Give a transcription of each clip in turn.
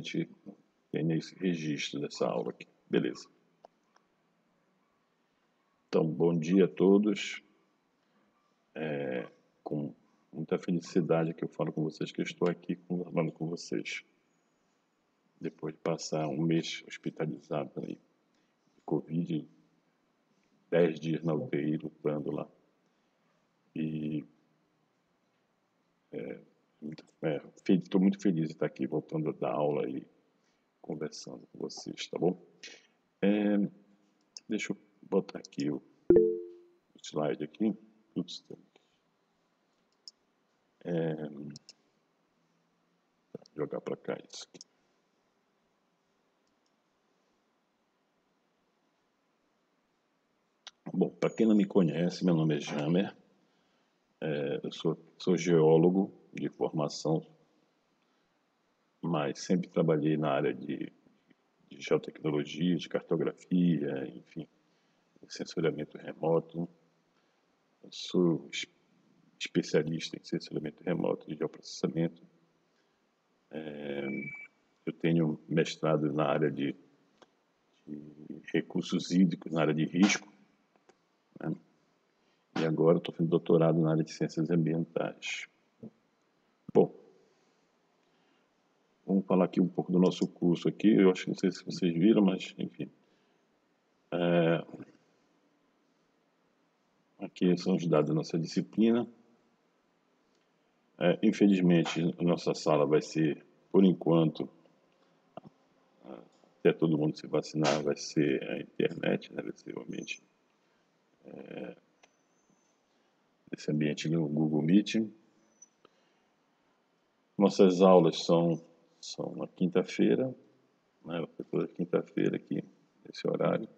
gente tenha esse registro dessa aula aqui. Beleza. Então, bom dia a todos. Com muita felicidade que eu falo com vocês, que eu estou aqui falando com vocês. Depois de passar um mês hospitalizado aí, Covid, 10 dias na UTI, lutando lá. E estou muito feliz de estar aqui, voltando a dar aula e conversando com vocês, tá bom? Deixa eu botar aqui o slide aqui. Jogar para cá isso aqui. Bom, para quem não me conhece, meu nome é Jamer. Eu sou geólogo de formação, mas sempre trabalhei na área de geotecnologia, de cartografia, enfim, sensoriamento remoto. Eu sou especialista em sensoriamento remoto e geoprocessamento. Eu tenho mestrado na área de recursos hídricos, na área de risco, né? E agora estou fazendo doutorado na área de ciências ambientais. Bom, vamos falar aqui um pouco do nosso curso aqui. Eu acho que não sei se vocês viram, mas enfim. Aqui são os dados da nossa disciplina. Infelizmente, a nossa sala vai ser, por enquanto, até todo mundo se vacinar, vai ser a internet, né? Vai ser o ambiente, esse ambiente no Google Meeting. Nossas aulas são na quinta-feira, né? Toda quinta-feira aqui, nesse horário.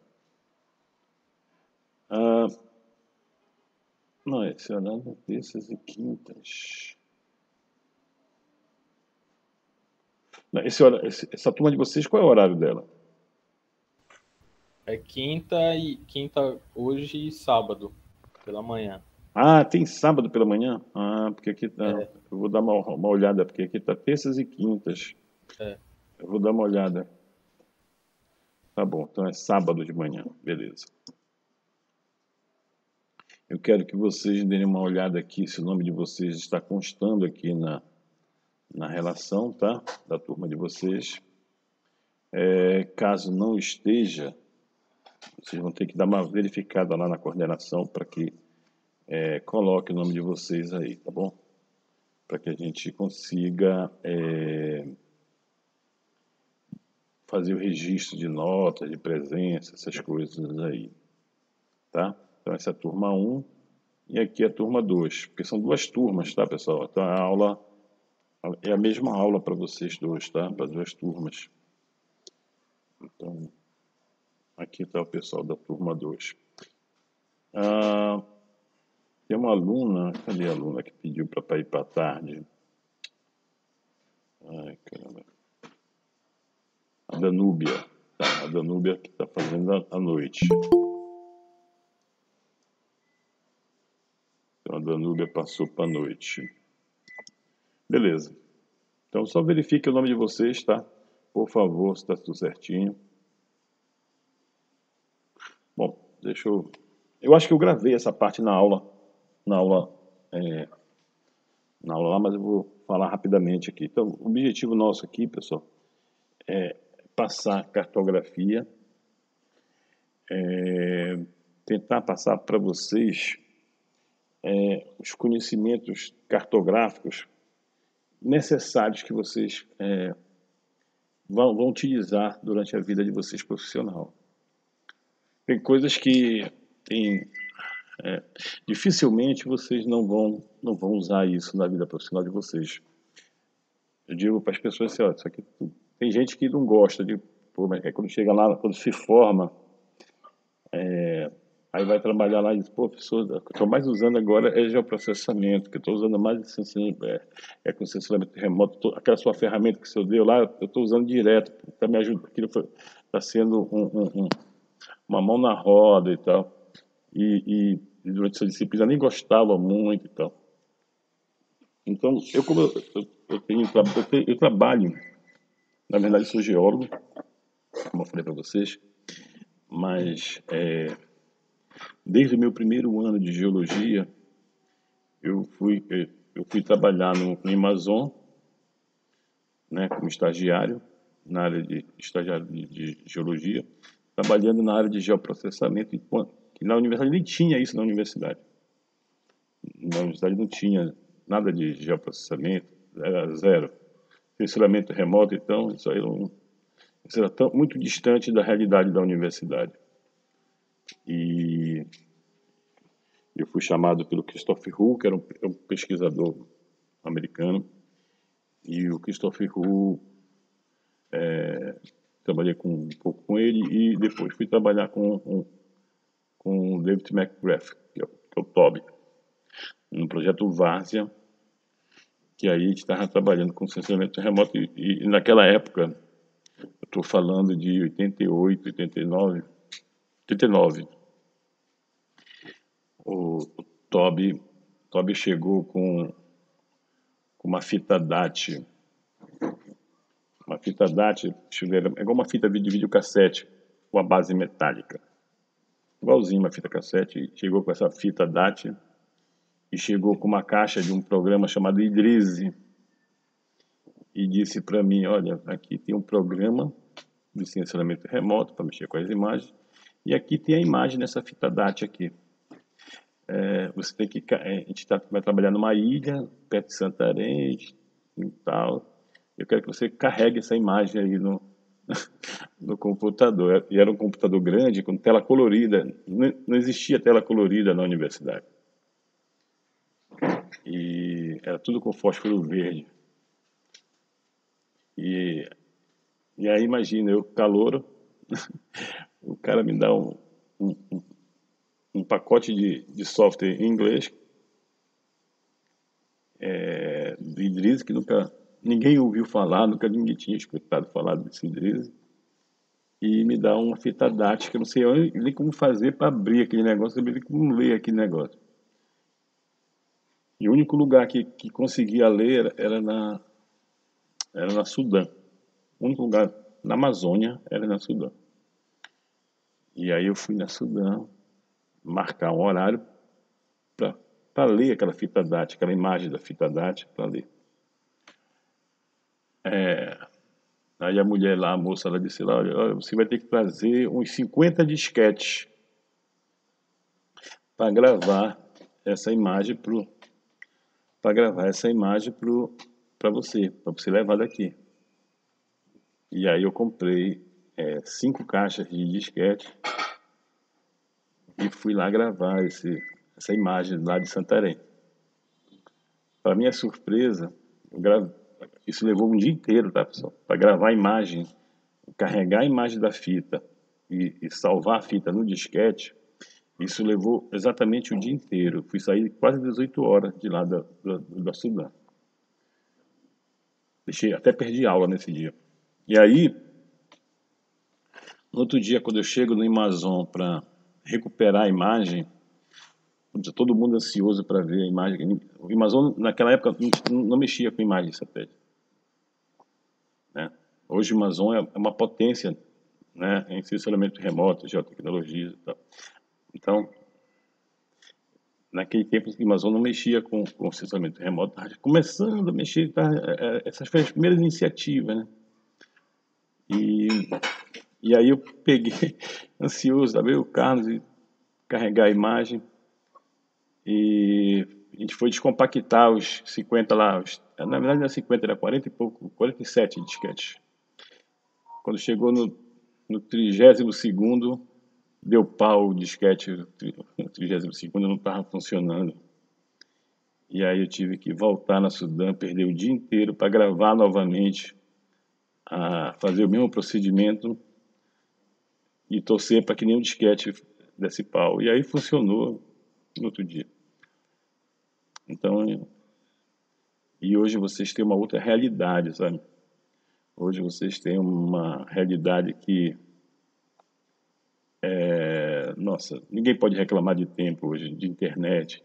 Não, esse horário é terças e quintas. Não, essa turma de vocês, qual é o horário dela? É quinta hoje e sábado, pela manhã. Ah, tem sábado pela manhã? Ah, porque aqui tá. Eu vou dar uma olhada, porque aqui tá terças e quintas. Eu vou dar uma olhada. Tá bom, então é sábado de manhã, beleza. Eu quero que vocês deem uma olhada aqui, se o nome de vocês está constando aqui na relação, tá? Da turma de vocês. Caso não esteja, vocês vão ter que dar uma verificada lá na coordenação para que coloque o nome de vocês aí, tá bom? Para que a gente consiga fazer o registro de notas, de presença, essas coisas aí, tá? Então essa é a turma 1 e aqui é a turma 2, porque são duas turmas, tá, pessoal? Então a aula é a mesma aula para vocês dois, tá? Para as duas turmas. Então, aqui está o pessoal da turma 2. Tem uma aluna, cadê a aluna que pediu para ir para a tarde? Ai, caramba. A Danúbia. Tá, a Danúbia que está fazendo à noite. Então a Danúbia passou para a noite. Beleza. Então só verifique o nome de vocês, tá? Por favor, se está tudo certinho. Bom, deixa eu... Eu acho que eu gravei essa parte na aula lá, mas eu vou falar rapidamente aqui. Então, o objetivo nosso aqui, pessoal, é passar cartografia, tentar passar para vocês os conhecimentos cartográficos necessários que vocês vão utilizar durante a vida de vocês profissional. Tem coisas que dificilmente vocês não vão usar isso na vida profissional de vocês. Eu digo para as pessoas assim, ó, isso aqui, tem gente que não gosta de, quando chega lá, quando se forma, aí vai trabalhar lá e diz, pô, professor, o que eu estou mais usando agora é geoprocessamento, que eu estou usando mais com sensoramento remoto, aquela sua ferramenta que o senhor deu lá, eu estou usando direto, para me ajudar, aquilo está sendo uma mão na roda e tal, e durante essa disciplina nem gostava muito e tal. Então, eu trabalho Na verdade, eu sou geólogo, como eu falei para vocês, mas desde o meu primeiro ano de geologia, eu fui trabalhar no Amazon, né, como estagiário, na área de estagiário de geologia, trabalhando na área de geoprocessamento, que na universidade nem tinha isso na universidade. Na universidade não tinha nada de geoprocessamento, era zero. Sensoramento remoto, então, isso aí isso era muito distante da realidade da universidade. E eu fui chamado pelo Christopher Hu, que era um pesquisador americano, e o Christopher Hu, trabalhei um pouco com ele e depois fui trabalhar com o David McGrath, que é o Toby, no projeto Várzea, que aí a gente estava trabalhando com sensoramento remoto e naquela época, eu estou falando de 88, 89, 89, o Toby chegou com uma fita DAT. Uma fita DAT é igual uma fita de videocassete com a base metálica. Igualzinho uma fita cassete. Chegou com essa fita DAT e chegou com uma caixa de um programa chamado Idrizi e disse para mim, olha, aqui tem um programa de sensoramento remoto para mexer com as imagens e aqui tem a imagem nessa fita DAT aqui. Você tem que, a gente vai trabalhar numa ilha perto de Santarém e tal. Eu quero que você carregue essa imagem aí no computador. E era um computador grande, com tela colorida. Não existia tela colorida na universidade. E era tudo com fósforo verde. E aí imagina, eu calouro, o cara me dá um pacote de software em inglês, de Idris, que ninguém ouviu falar, nunca ninguém tinha escutado falar desse Idris, e me dá uma fita DAT, que eu não sei nem como fazer para abrir aquele negócio, eu não sei nem como ler aquele negócio. E o único lugar que conseguia ler era na Sudã. O único lugar na Amazônia era na Sudã. E aí eu fui na Sudã marcar um horário para ler aquela fita DAT, aquela imagem da fita DAT, para ler. Aí a mulher lá, a moça, ela disse lá, olha, você vai ter que trazer uns 50 disquetes para gravar essa imagem para você levar daqui. E aí eu comprei 5 caixas de disquete e fui lá gravar essa imagem lá de Santarém. Para minha surpresa, isso levou um dia inteiro, tá, pessoal? Para gravar a imagem, carregar a imagem da fita e salvar a fita no disquete, isso levou exatamente o dia inteiro. Fui sair quase 18 horas de lá da Sudã. Até perdi aula nesse dia. E aí, no outro dia, quando eu chego no Amazon para recuperar a imagem, todo mundo ansioso para ver a imagem. O Amazon, naquela época, não mexia com imagem de satélite. Né? Hoje o Amazon é uma potência, né, em sensoramento remoto, geotecnologias e tal. Então, naquele tempo, o Amazon não mexia com sensoramento remoto, estava começando a mexer, essas foram as primeiras iniciativas, né? E aí eu peguei, ansioso, sabe, o Carlos, e carregar a imagem, e a gente foi descompactar os 50 lá, na verdade não era 50, era 40 e pouco, 47 disquetes. Quando chegou no 32º, deu pau o disquete, o 32º não estava funcionando. E aí eu tive que voltar na Sudã, perder o dia inteiro para gravar novamente, fazer o mesmo procedimento e torcer para que nenhum disquete desse pau. E aí funcionou no outro dia. Então, e hoje vocês têm uma outra realidade, sabe? Hoje vocês têm uma realidade que nossa, ninguém pode reclamar de tempo hoje, de internet.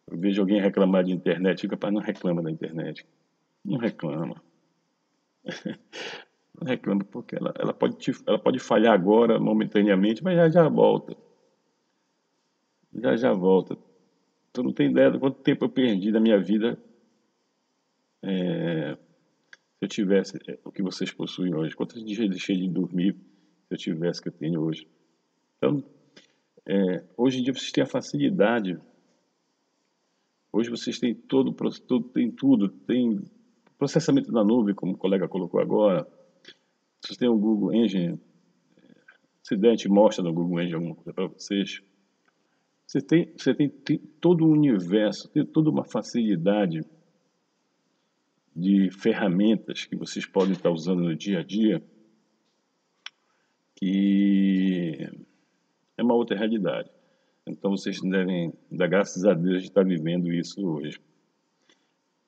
Eu vejo alguém reclamar de internet, fica, rapaz, não reclama da internet. Não reclama. Não reclama, porque ela pode falhar agora, momentaneamente, mas já já volta. Já já volta. Tu não tem ideia do quanto tempo eu perdi da minha vida se eu tivesse o que vocês possuem hoje. Quantos dias eu deixei de dormir se eu tivesse o que eu tenho hoje. Então, hoje em dia vocês têm a facilidade. Hoje vocês têm tem tudo, tem processamento da nuvem, como o colega colocou agora. Vocês têm o Google Engine. Se der, a gente mostra no Google Engine alguma coisa para vocês. Tem todo o universo, tem toda uma facilidade de ferramentas que vocês podem estar usando no dia a dia, que é uma outra realidade. Então vocês devem dar graças a Deus de estar vivendo isso hoje.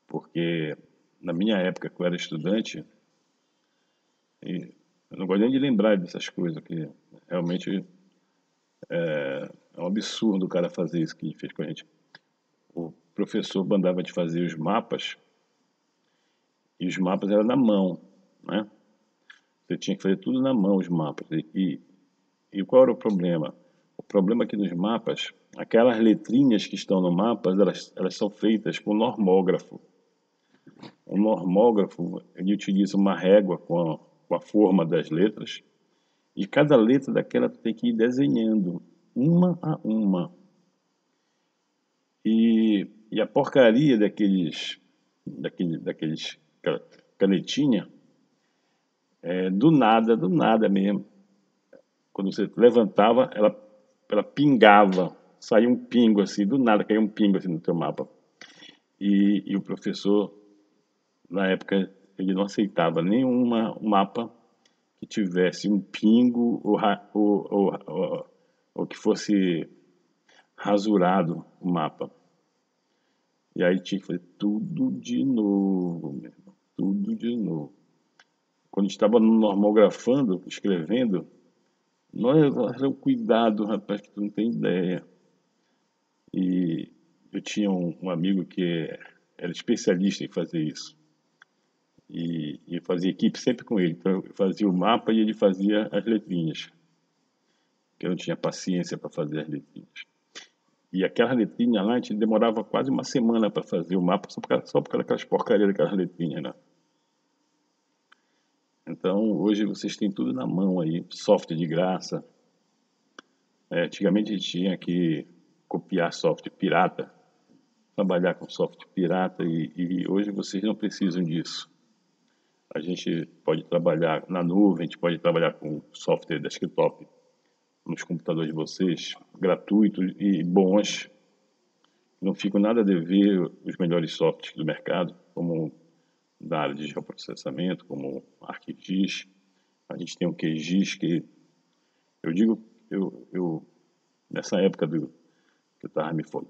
Porque na minha época, que eu era estudante, e eu não gosto nem de lembrar dessas coisas, que realmente é um absurdo o cara fazer isso que fez com a gente. O professor mandava de fazer os mapas, e os mapas eram na mão, né? Você tinha que fazer tudo na mão, os mapas. E qual era o problema? O problema é que nos mapas, aquelas letrinhas que estão no mapa, elas são feitas com normógrafo. O normógrafo, ele utiliza uma régua com a forma das letras, e cada letra daquela tem que ir desenhando, uma a uma. E a porcaria daqueles canetinha, do nada mesmo. Quando você levantava, ela pingava, saía um pingo assim, do nada caía um pingo assim no teu mapa. E o professor, na época, ele não aceitava nenhum mapa que tivesse um pingo ou que fosse rasurado o mapa. E aí tinha que fazer tudo de novo, meu irmão, tudo de novo. Quando estava normografando, escrevendo, era um cuidado, rapaz, que tu não tem ideia. E eu tinha um amigo que era especialista em fazer isso. E fazia equipe sempre com ele. Então eu fazia o mapa e ele fazia as letrinhas. Que eu não tinha paciência para fazer as letrinhas. E aquela letrinha lá, a gente demorava quase uma semana para fazer o mapa, só por causa daquelas porcarias daquelas letrinhas, né? Então, hoje vocês têm tudo na mão aí, software de graça. Antigamente a gente tinha que copiar software pirata, trabalhar com software pirata, e hoje vocês não precisam disso. A gente pode trabalhar na nuvem, a gente pode trabalhar com software desktop nos computadores de vocês, gratuitos e bons. Não ficam nada a dever os melhores softwares do mercado, como da área de geoprocessamento, como ArcGIS. A gente tem o QGIS, que eu digo, nessa época que eu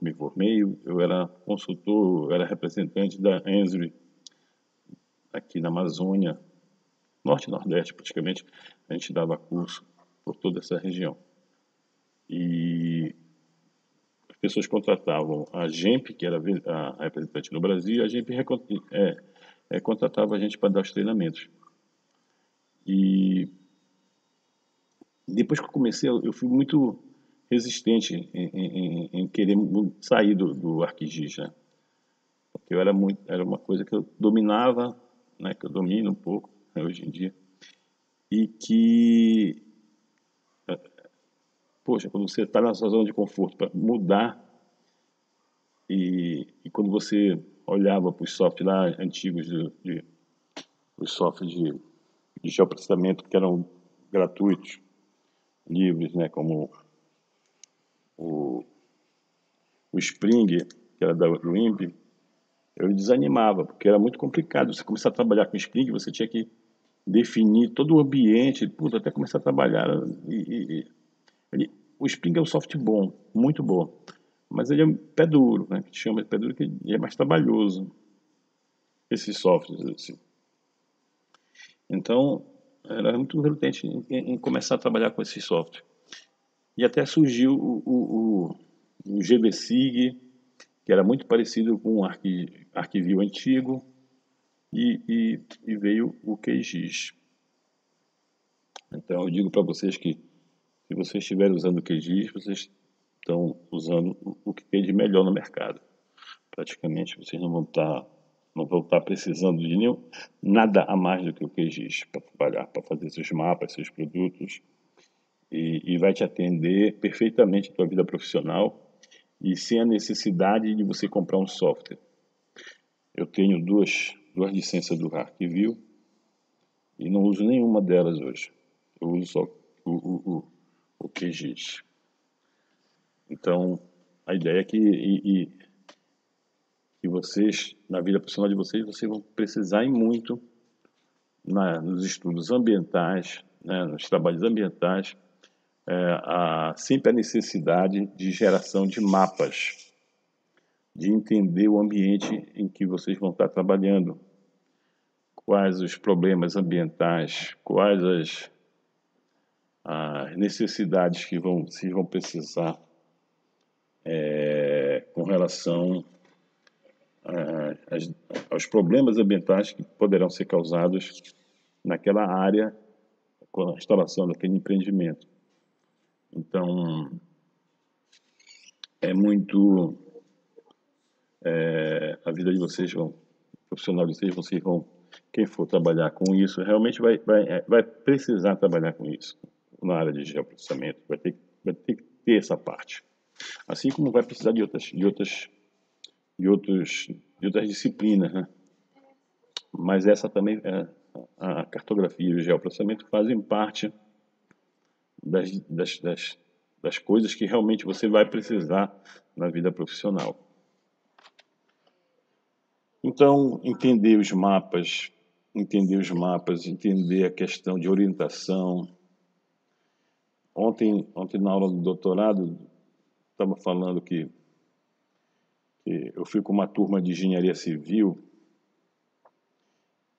me formei, eu era consultor, eu era representante da Ensry aqui na Amazônia, Norte e Nordeste praticamente. A gente dava curso por toda essa região. E as pessoas contratavam a GEMP, que era a representante no Brasil, e a GEMP contratava a gente para dar os treinamentos. E depois que eu comecei, eu fui muito resistente em querer sair do ArcGIS, né? Porque era uma coisa que eu dominava, né? Que eu domino um pouco, né, hoje em dia. E que, poxa, quando você está na sua zona de conforto para mudar, e quando você olhava para os softwares lá antigos, os softwares de geoprocessamento que eram gratuitos, livres, né, como o Spring, que era do INPE, eu desanimava, porque era muito complicado. Você começar a trabalhar com Spring, você tinha que definir todo o ambiente, até começar a trabalhar. O Spring é um software bom, muito bom, mas ele é um pé duro, né, que te chama de pé duro, que é mais trabalhoso, esses softwares, assim. Então, era muito relutante em começar a trabalhar com esse software. E até surgiu o GBSig, que era muito parecido com o Arquivio antigo, e veio o QGIS. Então, eu digo para vocês que, se vocês estiverem usando o QGIS, vocês estão usando o que tem de melhor no mercado. Praticamente, vocês não vão estar precisando de nada a mais do que o QGIS para trabalhar, para fazer seus mapas, seus produtos, e vai te atender perfeitamente a tua vida profissional e sem a necessidade de você comprar um software. Eu tenho duas licenças do ArcView e não uso nenhuma delas hoje. Eu uso só o QGIS. Então, a ideia é que vocês, na vida profissional de vocês vão precisar muito nos estudos ambientais, né, nos trabalhos ambientais, sempre a necessidade de geração de mapas, de entender o ambiente em que vocês vão estar trabalhando, quais os problemas ambientais, quais as necessidades que vocês vão precisar com relação aos problemas ambientais que poderão ser causados naquela área com a instalação daquele empreendimento. Então, é muito a vida de vocês profissional de vocês vão, quem for trabalhar com isso, realmente vai precisar trabalhar com isso na área de geoprocessamento, vai ter que ter essa parte. Assim como vai precisar de outras disciplinas, né? Mas essa também, a cartografia e o geoprocessamento fazem parte das coisas que realmente você vai precisar na vida profissional. Então, entender os mapas, entender a questão de orientação. Ontem na aula do doutorado, estava falando que eu fui com uma turma de engenharia civil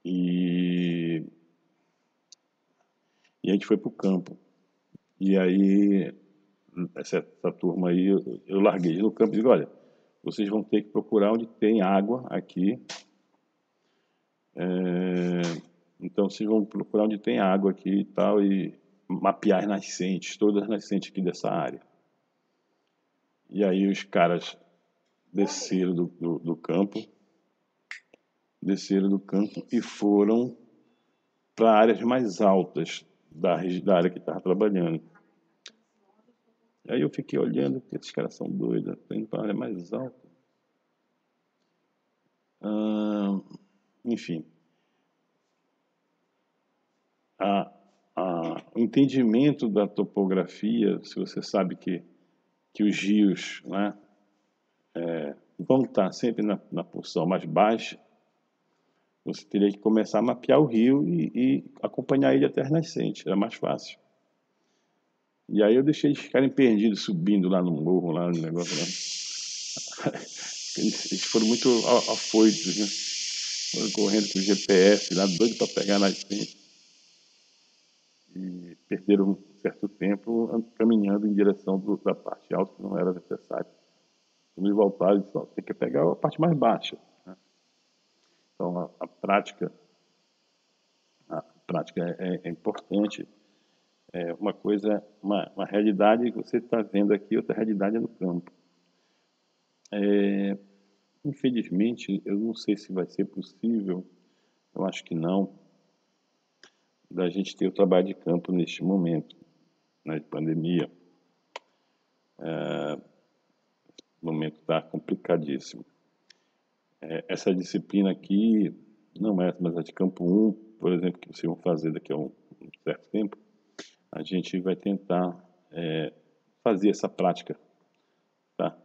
e a gente foi para o campo. E aí, essa turma aí, eu larguei no campo e digo, olha, vocês vão ter que procurar onde tem água aqui. Então, vocês vão procurar onde tem água aqui e tal, e mapear as nascentes, todas as nascentes aqui dessa área. E aí os caras desceram do campo e foram para áreas mais altas da área que estava trabalhando. Aí eu fiquei olhando, porque esses caras são doidos, estão indo para a área mais alta. Enfim. O entendimento da topografia, se você sabe que os rios, né, vão estar sempre na porção mais baixa, você teria que começar a mapear o rio e acompanhar ele até as nascentes, era mais fácil. E aí eu deixei eles ficarem perdidos, subindo lá no morro, lá no negócio lá. Eles foram muito afoitos, né? Foram correndo com o GPS lá, doido para pegar a nascente. E perderam um certo tempo caminhando em direção da parte alta, que não era necessário. Quando eles voltaram, eles disseram, tem que pegar a parte mais baixa. Né? Então, a prática é importante. É uma coisa, uma realidade que você está vendo aqui, outra realidade é no campo. Infelizmente, eu não sei se vai ser possível, eu acho que não, da gente ter o trabalho de campo neste momento, né, de pandemia. O momento está complicadíssimo. Essa disciplina aqui não é, mas a de campo 1, por exemplo, que vocês vão fazer daqui a um certo tempo, a gente vai tentar fazer essa prática, tá?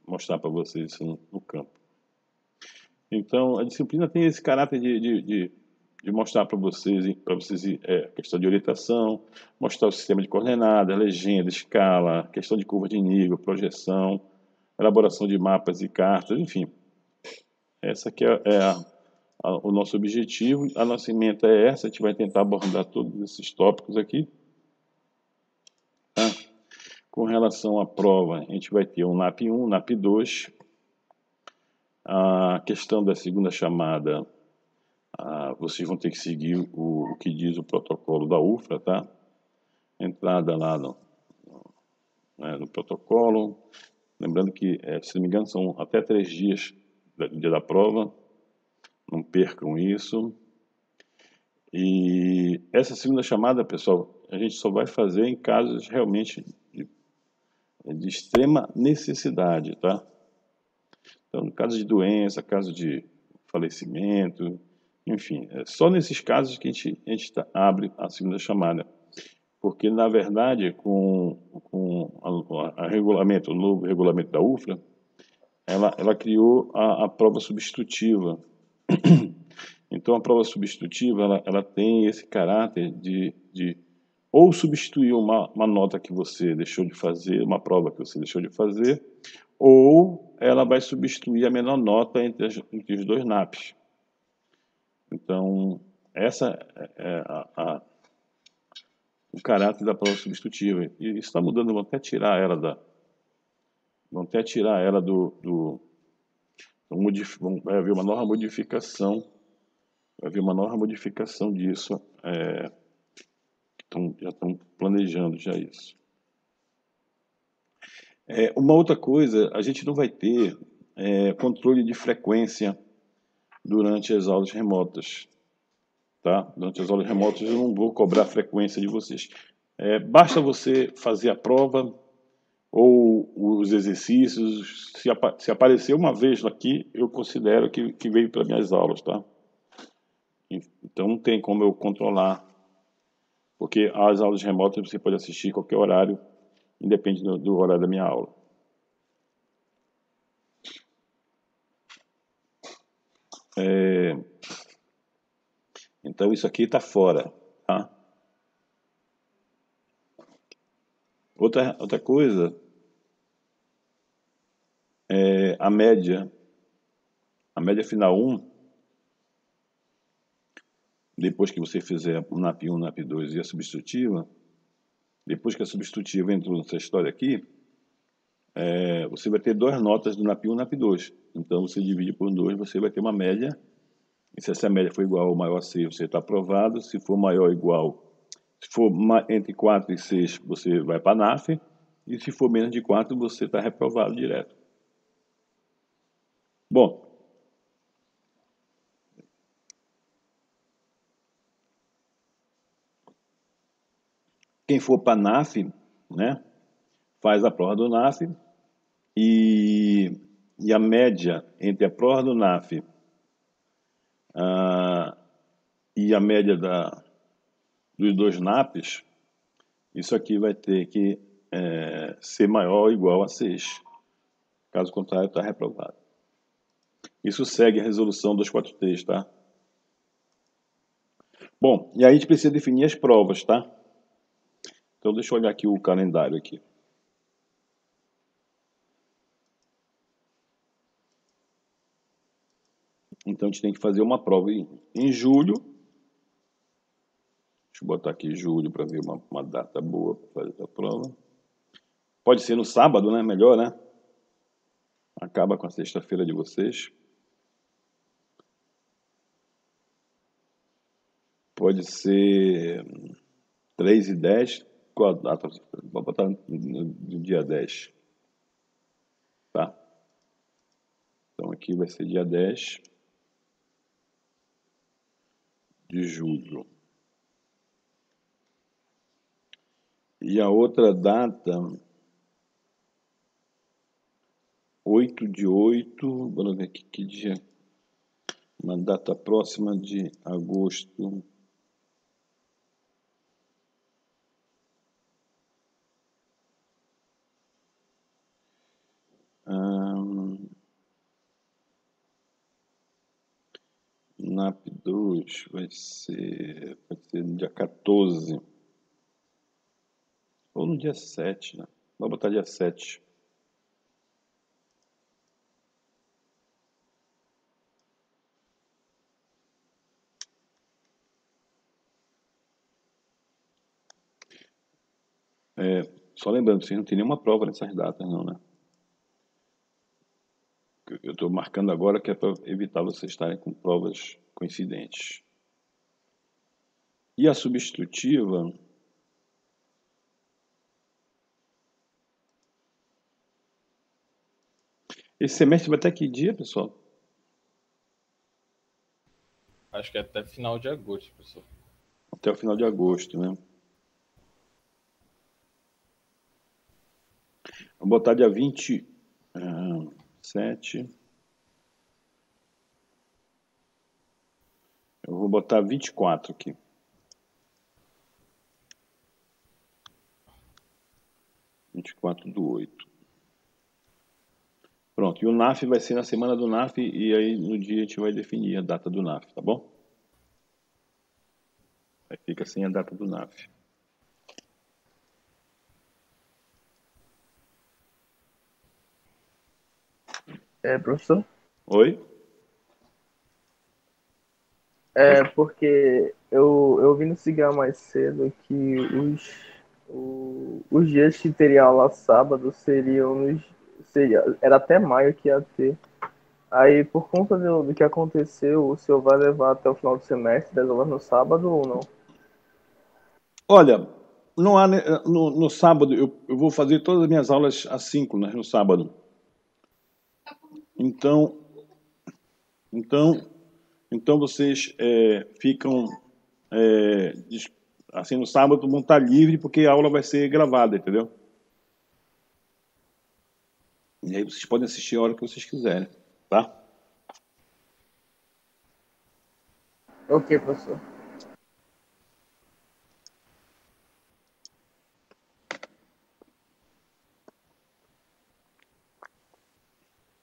Mostrar para vocês isso no campo. Então, a disciplina tem esse caráter de mostrar para vocês a questão de orientação, mostrar o sistema de coordenadas, legenda, escala, questão de curva de nível, projeção, elaboração de mapas e cartas, enfim. Essa aqui o nosso objetivo, a nossa ementa é essa, a gente vai tentar abordar todos esses tópicos aqui. Tá? Com relação à prova, a gente vai ter um NAP 1, NAP 2, a questão da segunda chamada vocês vão ter que seguir o que diz o protocolo da UFRA, tá? Entrada lá no protocolo. Lembrando que, se não me engano, são até 3 dias do dia da prova. Não percam isso. E essa segunda chamada, pessoal, a gente só vai fazer em casos realmente de extrema necessidade, tá? Então, no caso de doença, caso de falecimento, enfim, é só nesses casos que a gente abre a segunda chamada. Porque, na verdade, com o novo regulamento da UFRA, ela criou a prova substitutiva. Então, a prova substitutiva, ela tem esse caráter de ou substituir uma nota que você deixou de fazer, uma prova que você deixou de fazer, ou ela vai substituir a menor nota entre os dois NAPs. Então, essa é o caráter da prova substitutiva. E isso está mudando, vão até tirar ela vai haver uma nova modificação, disso, já estão planejando já isso. Uma outra coisa, a gente não vai ter controle de frequência durante as aulas remotas, tá? Durante as aulas remotas eu não vou cobrar a frequência de vocês. Basta você fazer a prova ou os exercícios. Se aparecer uma vez aqui, eu considero que veio para minhas aulas, tá? Então não tem como eu controlar, porque as aulas remotas você pode assistir a qualquer horário, independe do horário da minha aula. Então isso aqui está fora, tá? Outra coisa é a média final 1, depois que você fizer o NAP 1, NAP 2 e a substitutiva, depois que a substitutiva entrou nessa história aqui, você vai ter 2 notas do NAP 1 e NAP 2. Então você divide por 2, você vai ter uma média. E se essa média for igual ou maior a 6, você está aprovado. Se for maior ou igual, se for entre 4 e 6, você vai para a NAF. E se for menos de 4, você está reprovado direto. Bom, quem for para a NAF, né, faz a prova do NAF e a média entre a prova do NAF e a média dos 2 NAPs, isso aqui vai ter que ser maior ou igual a 6. Caso contrário, está reprovado. Isso segue a resolução 243, tá? Bom, e aí a gente precisa definir as provas, tá? Então deixa eu olhar aqui o calendário aqui. Então a gente tem que fazer uma prova em julho. Deixa eu botar aqui julho para ver uma data boa para fazer a prova. Pode ser no sábado, né? Melhor, né? Acaba com a sexta-feira de vocês. Pode ser 3 e 10. Qual a data? Vou botar no dia 10. Tá? Então aqui vai ser dia 10 de julho. E a outra data, 8/8, vamos ver aqui que dia, uma data próxima de agosto. NAP 2 pode ser no dia 14. Ou no dia 7, né? Vou botar dia 7. Só lembrando, vocês não tem nenhuma prova nessas datas, não, né? Eu estou marcando agora que é para evitar vocês estarem com provas coincidentes. E a substitutiva, esse semestre vai até que dia, pessoal? Acho que é até final de agosto, professor. Até o final de agosto, né? Vou botar dia 27. Eu vou botar 24 aqui. 24/8. Pronto, e o NAF vai ser na semana do NAF, e aí no dia a gente vai definir a data do NAF, tá bom? Aí fica sem a data do NAF. Professor? Oi? Porque eu vi no Cigarro mais cedo que os dias que teria aula sábado era até maio que ia ter. Aí, por conta do que aconteceu, o senhor vai levar até o final do semestre das aulas no sábado ou não? Olha, não há, no sábado, eu vou fazer todas as minhas aulas assíncronas no sábado. Então vocês ficam, assim, no sábado todo mundo está livre, porque a aula vai ser gravada, entendeu? E aí vocês podem assistir a hora que vocês quiserem, tá? Ok, professor.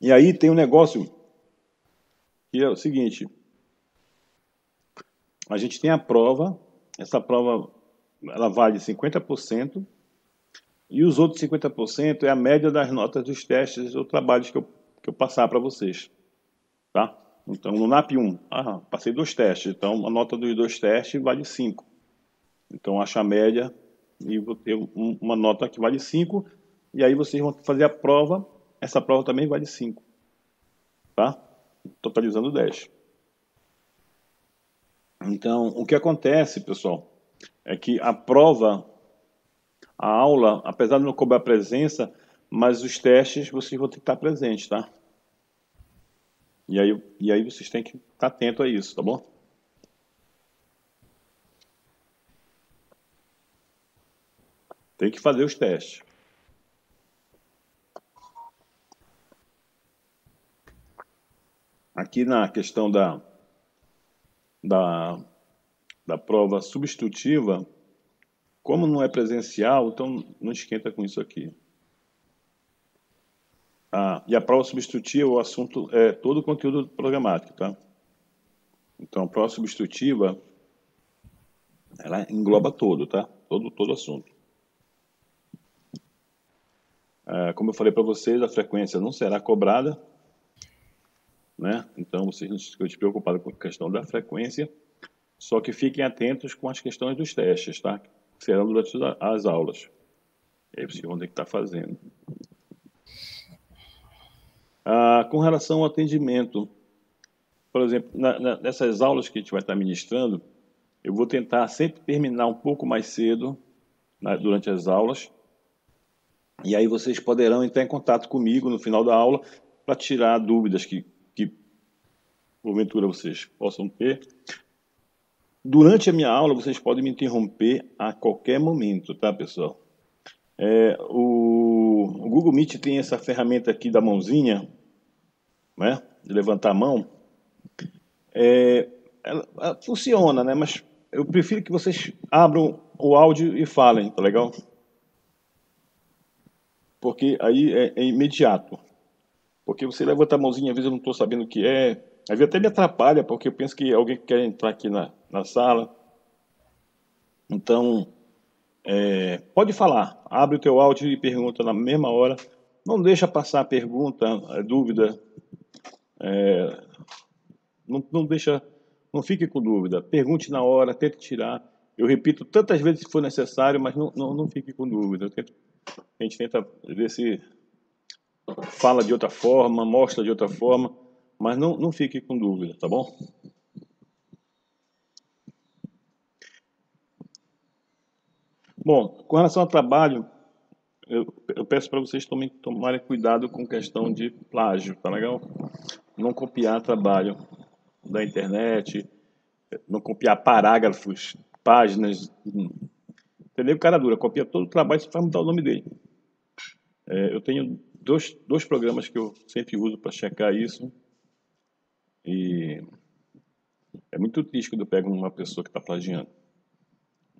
E aí tem um negócio que é o seguinte: a gente tem a prova, essa prova ela vale 50%, e os outros 50% é a média das notas dos testes ou trabalhos que eu passar para vocês, tá? Então, no NAP 1, passei 2 testes, então a nota dos 2 testes vale 5. Então, acho a média e vou ter uma nota que vale 5, e aí vocês vão fazer a prova, essa prova também vale 5, tá? Totalizando 10. Então, o que acontece, pessoal, é que a prova, a aula, apesar de não cobrar presença, mas os testes vocês vão ter que estar presentes, tá? E aí vocês têm que estar atento a isso, tá bom? Tem que fazer os testes. Aqui na questão da prova substitutiva, como não é presencial, então não esquenta com isso aqui. E a prova substitutiva, o assunto é todo o conteúdo programático, tá? Então, a prova substitutiva, ela engloba todo, tá? Todo o assunto. Como eu falei para vocês, a frequência não será cobrada, né? Então, vocês não ficam preocupados com a questão da frequência, só que fiquem atentos com as questões dos testes, tá? Que serão durante as aulas. E aí vocês vão ter que estar fazendo. Com relação ao atendimento, por exemplo, nessas aulas que a gente vai estar ministrando, eu vou tentar sempre terminar um pouco mais cedo, durante as aulas, e aí vocês poderão entrar em contato comigo no final da aula para tirar dúvidas que porventura vocês possam ter. Durante a minha aula, vocês podem me interromper a qualquer momento, tá, pessoal? O Google Meet tem essa ferramenta aqui da mãozinha, né, de levantar a mão. Ela funciona, né, mas eu prefiro que vocês abram o áudio e falem, tá legal? Porque aí é imediato. Porque você levanta a mãozinha, às vezes eu não estou sabendo o que é. Às vezes até me atrapalha, porque eu penso que alguém quer entrar aqui na sala. Então, pode falar. Abre o teu áudio e pergunta na mesma hora. Não deixa passar a pergunta, a dúvida. Não fique com dúvida. Pergunte na hora, tente tirar. Eu repito tantas vezes que for necessário, mas não fique com dúvida. A gente tenta ver se fala de outra forma, mostra de outra forma, mas não fique com dúvida, tá bom? Bom, com relação ao trabalho, eu peço para vocês também tomarem cuidado com questão de plágio, tá legal? Não copiar trabalho da internet, não copiar parágrafos, páginas, entendeu? O cara dura, copia todo o trabalho e só faz mudar o nome dele. Eu tenho dois programas que eu sempre uso para checar isso, e é muito triste quando eu pego uma pessoa que está plagiando,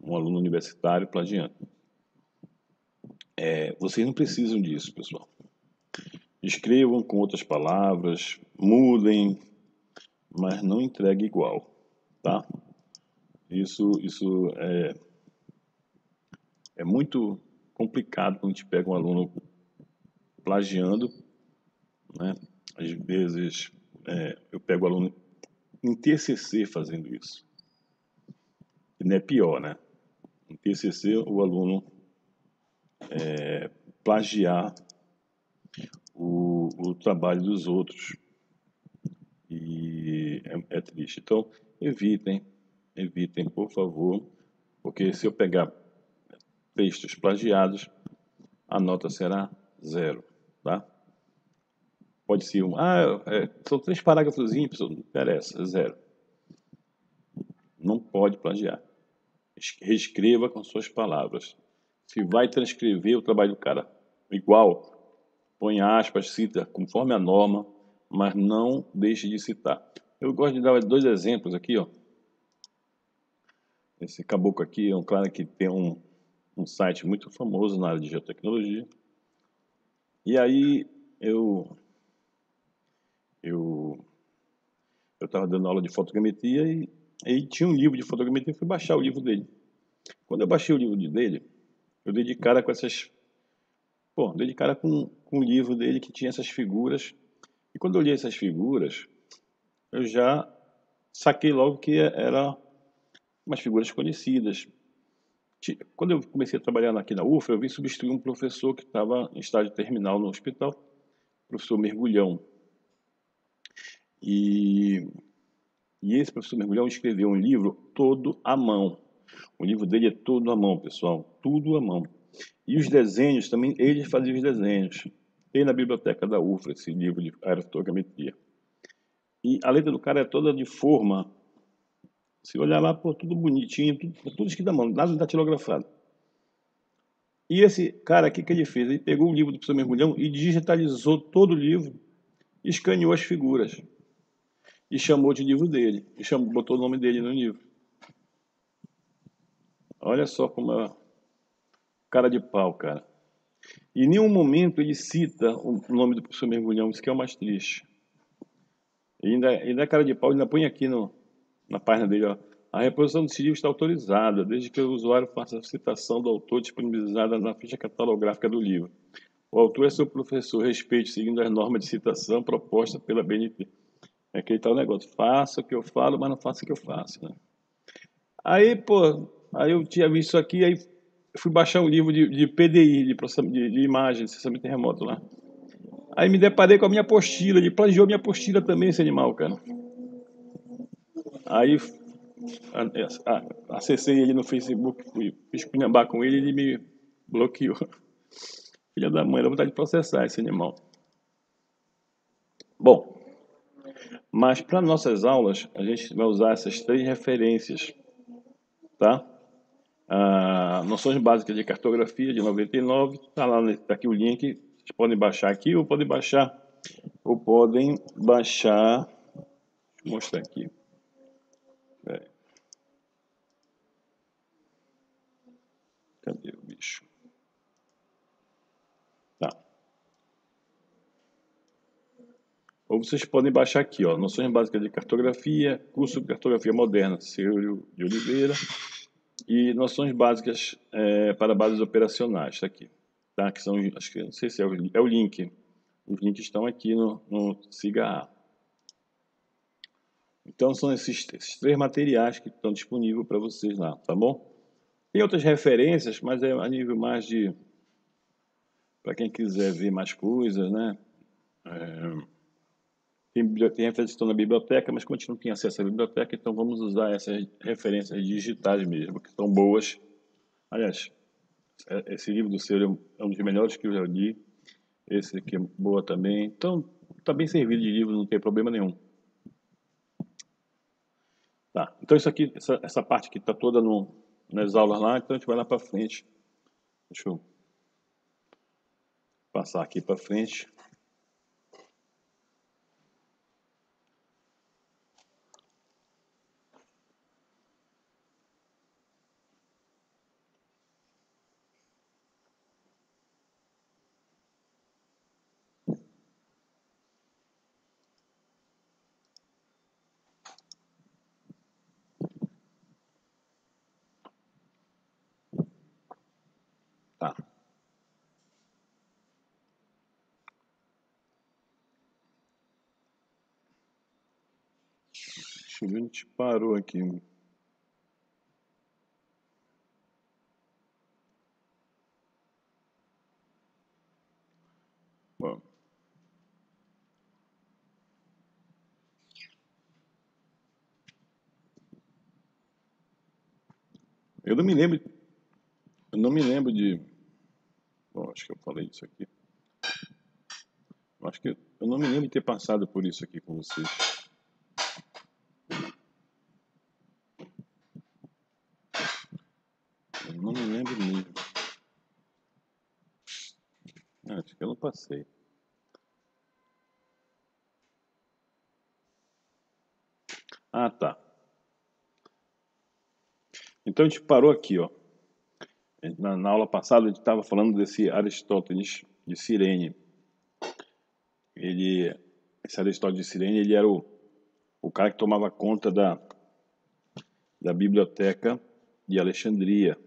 um aluno universitário plagiando. Vocês não precisam disso, pessoal. Escrevam com outras palavras, mudem, mas não entregue igual, tá? Isso é muito complicado quando a gente pega um aluno plagiando, né? Às vezes eu pego o aluno em TCC fazendo isso. E não é pior, né? Em TCC o aluno plagiar o trabalho dos outros. E é triste. Então, evitem, por favor, porque se eu pegar textos plagiados, a nota será 0, tá? Pode ser são 3 parágrafos, não interessa, 0. Não pode plagiar. Reescreva com suas palavras. Se vai transcrever o trabalho do cara igual, põe aspas, cita conforme a norma, mas não deixe de citar. Eu gosto de dar 2 exemplos aqui, ó. Esse caboclo aqui é um cara que tem um site muito famoso na área de geotecnologia. E aí eu estava dando aula de fotogrametria e tinha um livro de fotogrametria, eu fui baixar o livro dele. Quando eu baixei o livro dele, eu dei de cara com essas... dei de cara com o livro dele que tinha essas figuras. E quando eu li essas figuras, eu já saquei logo que eram umas figuras conhecidas. Quando eu comecei a trabalhar aqui na UFA, eu vim substituir um professor que estava em estágio terminal no hospital, professor Mergulhão. E esse professor Mergulhão escreveu um livro todo à mão. O livro dele é todo à mão, pessoal, tudo à mão. E os desenhos também, ele fazia os desenhos. Tem na biblioteca da UFA esse livro de aerofotogrametria. E a letra do cara é toda de forma. Se olhar lá, tudo bonitinho, tudo escrito à mão, nada datilografado. E esse cara aqui, que ele fez? Ele pegou o livro do professor Mergulhão e digitalizou todo o livro, escaneou as figuras e chamou de livro dele, botou o nome dele no livro. Olha só como é cara de pau, cara. E em nenhum momento ele cita o nome do professor Mergulhão, isso que é o mais triste. E ainda é cara de pau, ainda põe aqui na página dele, ó. A reposição desse livro está autorizada, desde que o usuário faça a citação do autor disponibilizada na ficha catalográfica do livro. O autor é seu professor, respeite, seguindo as normas de citação propostas pela BNT. É aquele tal negócio, faça o que eu falo, mas não faça o que eu faço, né? Aí eu tinha visto isso aqui, aí fui baixar um livro de PDI, de imagem, de processamento remoto lá. Aí me deparei com a minha apostila, ele plagiou minha apostila também, esse animal, cara. Aí acessei ele no Facebook, fui esculhambar com ele me bloqueou. Filha da mãe, dá vontade de processar esse animal. Bom, mas para nossas aulas, a gente vai usar essas 3 referências, tá? Noções básicas de cartografia, de 99, tá lá, tá aqui o link, vocês podem baixar aqui ou podem baixar, deixa eu mostrar aqui. Cadê o bicho? Tá. Ou vocês podem baixar aqui, ó, Noções Básicas de Cartografia, Curso de Cartografia Moderna, Círio de Oliveira, e Noções Básicas para Bases Operacionais, tá aqui. Tá? Que são, acho que, não sei se é o link. Os links estão aqui no SIGA-A. Então, são esses 3 materiais que estão disponíveis para vocês lá, tá bom? Tem outras referências, mas é a nível mais de para quem quiser ver mais coisas, né? Tem referências que estão na biblioteca, mas como a gente não tem acesso à biblioteca, então vamos usar essas referências digitais mesmo, que são boas. Aliás, esse livro do Ciro é um dos melhores que eu já li. Esse aqui é boa também. Então, está bem servido de livro, não tem problema nenhum. Tá, então isso aqui, essa parte aqui está toda nas aulas lá, então a gente vai lá para frente. Deixa eu passar aqui para frente. Tá. Deixa eu ver, a gente parou aqui. Bom. Eu não me lembro de... Bom, acho que eu falei isso aqui. Acho que eu não me lembro de ter passado por isso aqui com vocês. Eu não me lembro mesmo. Acho que eu não passei. Ah, tá. Então a gente parou aqui, ó. Na aula passada a gente estava falando desse Aristóteles de Cirene. Esse Aristóteles de Cirene, ele era o cara que tomava conta da biblioteca de Alexandria.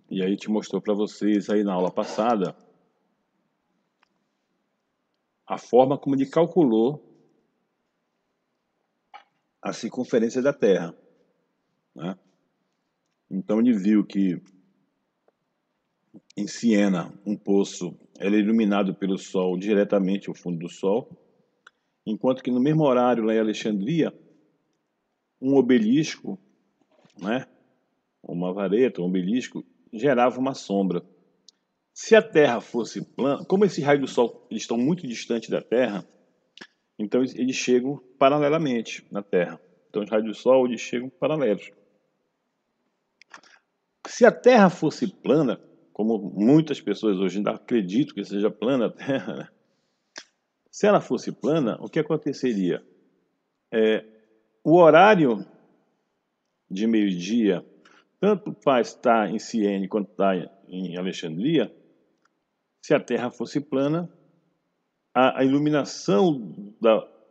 E aí te mostrou para vocês aí na aula passada a forma como ele calculou a circunferência da Terra, né? Então ele viu que em Siena um poço era iluminado pelo Sol diretamente ao fundo do Sol, enquanto que no mesmo horário lá em Alexandria um obelisco, né, uma vareta, um obelisco, gerava uma sombra. Se a Terra fosse plana, como esse raio do Sol eles estão muito distantes da Terra, então eles chegam paralelamente na Terra. Então os raios do Sol eles chegam paralelos. Se a Terra fosse plana, como muitas pessoas hoje ainda acreditam que seja plana a Terra, né? Se ela fosse plana, o que aconteceria? O horário de meio-dia, tanto faz estar em Siene quanto estar em Alexandria, se a Terra fosse plana, a iluminação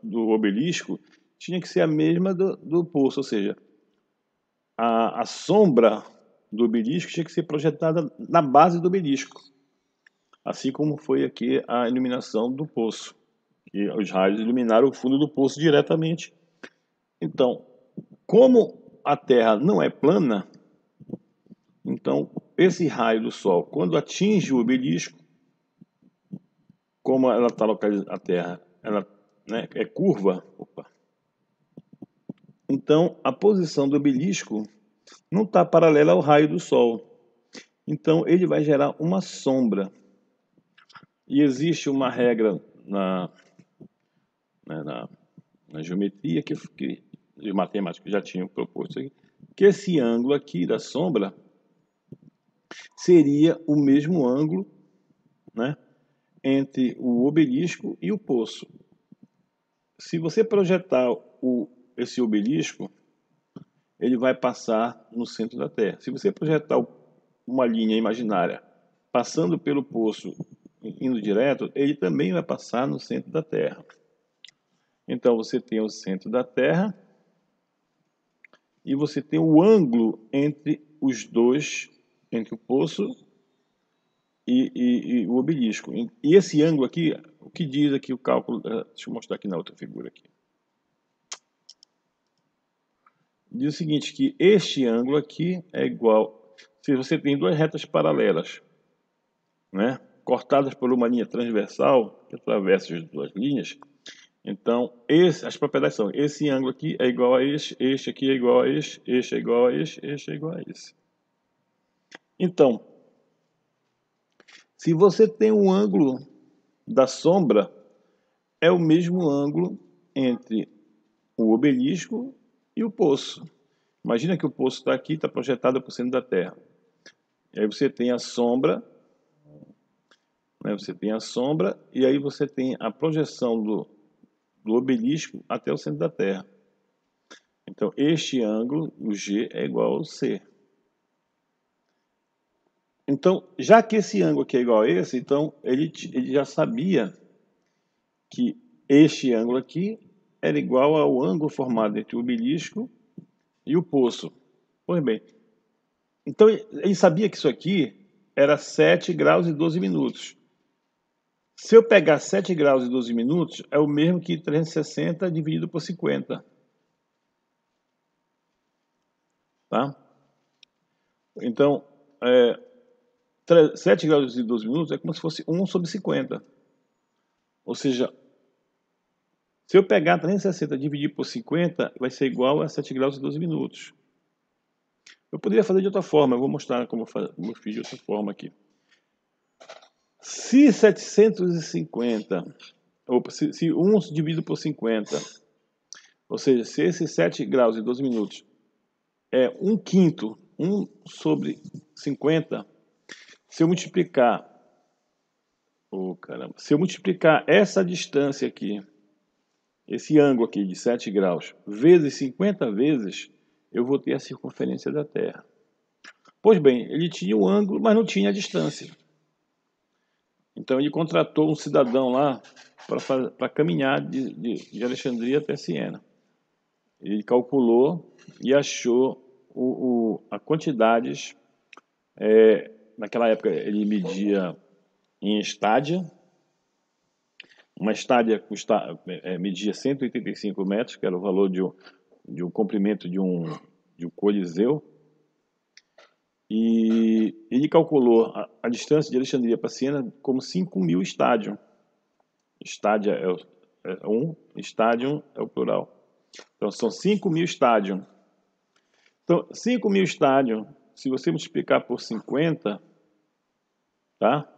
do obelisco tinha que ser a mesma do poço, ou seja, a sombra do obelisco tinha que ser projetada na base do obelisco, assim como foi aqui a iluminação do poço, que os raios iluminaram o fundo do poço diretamente. Então, como a Terra não é plana, então esse raio do Sol, quando atinge o obelisco, como ela está localizada, a Terra, ela, né, é curva, então a posição do obelisco não está paralela ao raio do Sol. Então ele vai gerar uma sombra. E existe uma regra na geometria que os matemáticos já tinham proposto aqui, que esse ângulo aqui da sombra seria o mesmo ângulo, né, entre o obelisco e o poço. Se você projetar esse obelisco, ele vai passar no centro da Terra. Se você projetar uma linha imaginária passando pelo poço, indo direto, ele também vai passar no centro da Terra. Então você tem o centro da Terra e você tem o ângulo entre os dois, entre o poço e o obelisco. E esse ângulo aqui, o que diz aqui o cálculo, deixa eu mostrar aqui na outra figura aqui. Diz o seguinte, que este ângulo aqui é igual, se você tem duas retas paralelas, né, cortadas por uma linha transversal que atravessa as duas linhas. Então, as propriedades são: esse ângulo aqui é igual a este aqui é igual a este é igual a este é igual a esse. Então, se você tem um ângulo da sombra, é o mesmo ângulo entre o obelisco e o poço. Imagina que o poço está aqui, está projetado por cima da Terra. E aí você tem a sombra, né? Você tem a sombra e aí você tem a projeção do obelisco até o centro da Terra. Então, este ângulo, o G, é igual ao C. Então, já que esse ângulo aqui é igual a esse, então ele já sabia que este ângulo aqui era igual ao ângulo formado entre o obelisco e o poço. Pois bem, então ele sabia que isso aqui era 7 graus e 12 minutos. Se eu pegar 7 graus e 12 minutos, é o mesmo que 360 dividido por 50. Tá? Então, 7 graus e 12 minutos é como se fosse 1 sobre 50. Ou seja, se eu pegar 360 e dividir por 50, vai ser igual a 7 graus e 12 minutos. Eu poderia fazer de outra forma, eu vou mostrar como eu fiz de outra forma aqui. Se 750, ou se 1 dividido por 50, ou seja, se esses 7 graus e 12 minutos é 1/5, 1 sobre 50, se eu multiplicar, se eu multiplicar essa distância aqui, esse ângulo aqui de 7 graus, vezes 50 vezes, eu vou ter a circunferência da Terra. Pois bem, ele tinha o ângulo, mas não tinha a distância. Então ele contratou um cidadão lá para caminhar de Alexandria até Siena. Ele calculou e achou a quantidades. Naquela época ele media em estádia. Uma estádia media 185 metros, que era o valor de um comprimento de um coliseu. E ele calculou a distância de Alexandria para Siena como 5.000 estádios. Estádia é um, estádio é o plural. Então, são 5.000 estádios. Então, 5.000 estádios, se você multiplicar por 50, tá?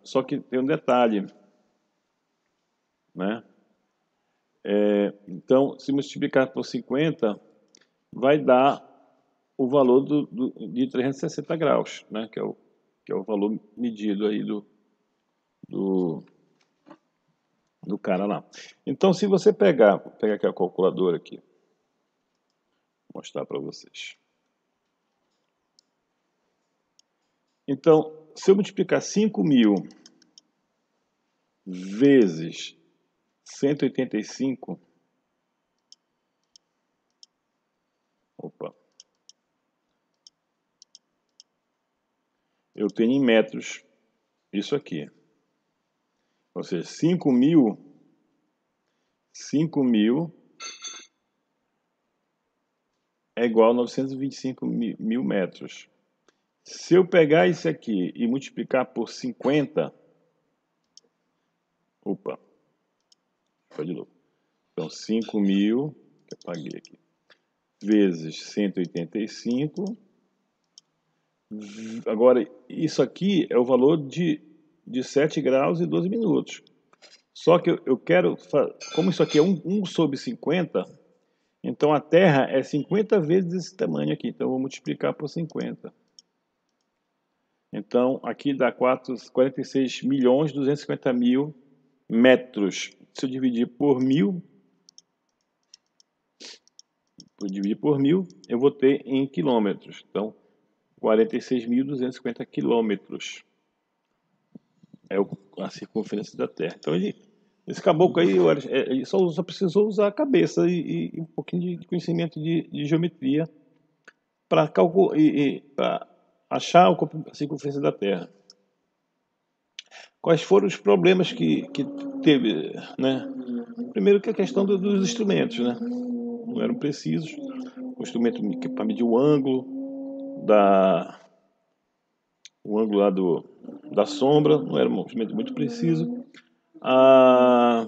Só que tem um detalhe, né? Então, se multiplicar por 50, vai dar o valor de 360 graus, né? Que é o valor medido aí do cara lá. Então, se você vou pegar aqui a calculadora aqui, vou mostrar para vocês. Então, se eu multiplicar 5.000 vezes 185, eu tenho em metros isso aqui. Ou seja, 5.000 é igual a 925 mil metros. Se eu pegar isso aqui e multiplicar por 50, de novo. Então, 5.000, que eu paguei aqui, vezes 185. Agora, isso aqui é o valor de 7 graus e 12 minutos. Só que eu quero, como isso aqui é 1 sobre 50, então a Terra é 50 vezes esse tamanho aqui. Então eu vou multiplicar por 50. Então aqui dá 46.250.000 metros. Se eu dividir por 1.000, eu vou ter em quilômetros. Então 46.250 quilômetros é a circunferência da Terra. Então esse caboclo aí, ele só precisou usar a cabeça e um pouquinho de conhecimento de geometria para calcular para achar a circunferência da Terra. Quais foram os problemas que teve, né? Primeiro que a questão dos instrumentos, né? Não eram precisos. O instrumento para medir o ângulo o ângulo lá da sombra, não era um movimento muito preciso. Ah,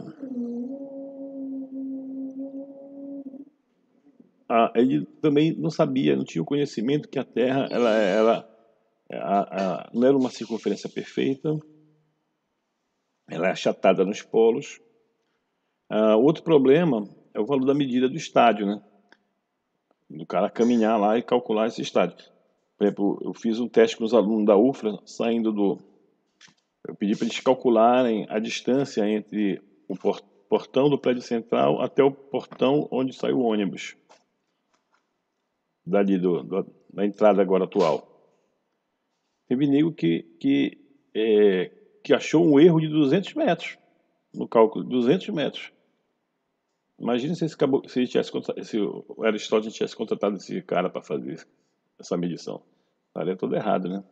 ele também não sabia, não tinha o conhecimento que a Terra não era uma circunferência perfeita, ela é achatada nos polos. Outro problema é o valor da medida do estádio, né? Do cara caminhar lá e calcular esse estádio. Por exemplo, eu fiz um teste com os alunos da UFRA, eu pedi para eles calcularem a distância entre o portão do prédio central até o portão onde sai o ônibus, dali da entrada agora atual. Teve nego que achou um erro de 200 metros, no cálculo, 200 metros. Imagina se o Aristóteles tivesse contratado esse cara para fazer essa medição. Estaria todo errado, né?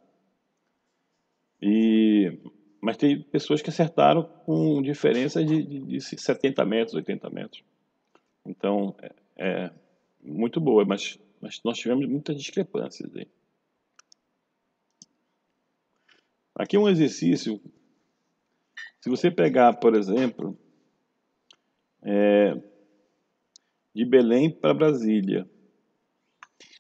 Mas tem pessoas que acertaram com diferença de 70 metros, 80 metros. Então, é muito boa, mas nós tivemos muitas discrepâncias aí. Aqui um exercício. Se você pegar, por exemplo, de Belém para Brasília.